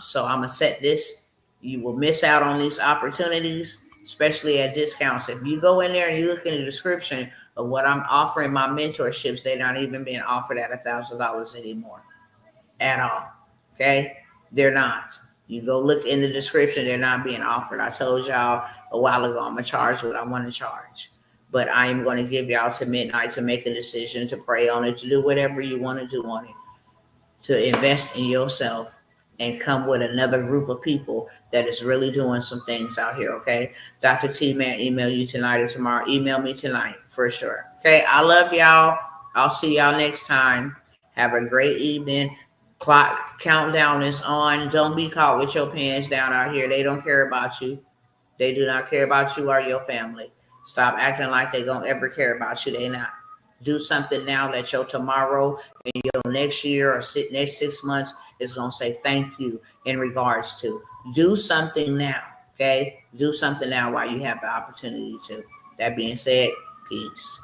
So I'm gonna set this. You will miss out on these opportunities, especially at discounts. If you go in there and you look in the description of what I'm offering, my mentorships, they're not even being offered at $1,000 anymore at all. Okay, they're not. You go look in the description, they're not being offered. I told y'all a while ago I'm gonna charge what I want to charge. But I am going to give y'all to midnight to make a decision, to pray on it, to do whatever you want to do on it, to invest in yourself and come with another group of people that is really doing some things out here, okay? Dr. T, man, email you tonight or tomorrow. Email me tonight for sure. Okay, I love y'all. I'll see y'all next time. Have a great evening. Clock countdown is on. Don't be caught with your pants down out here. They don't care about you. They do not care about you or your family. Stop acting like they gonna ever care about you. They not. Do something now that your tomorrow and your next year or next 6 months is gonna say thank you in regards to. Do something now. Okay? Do something now while you have the opportunity to. That being said, peace.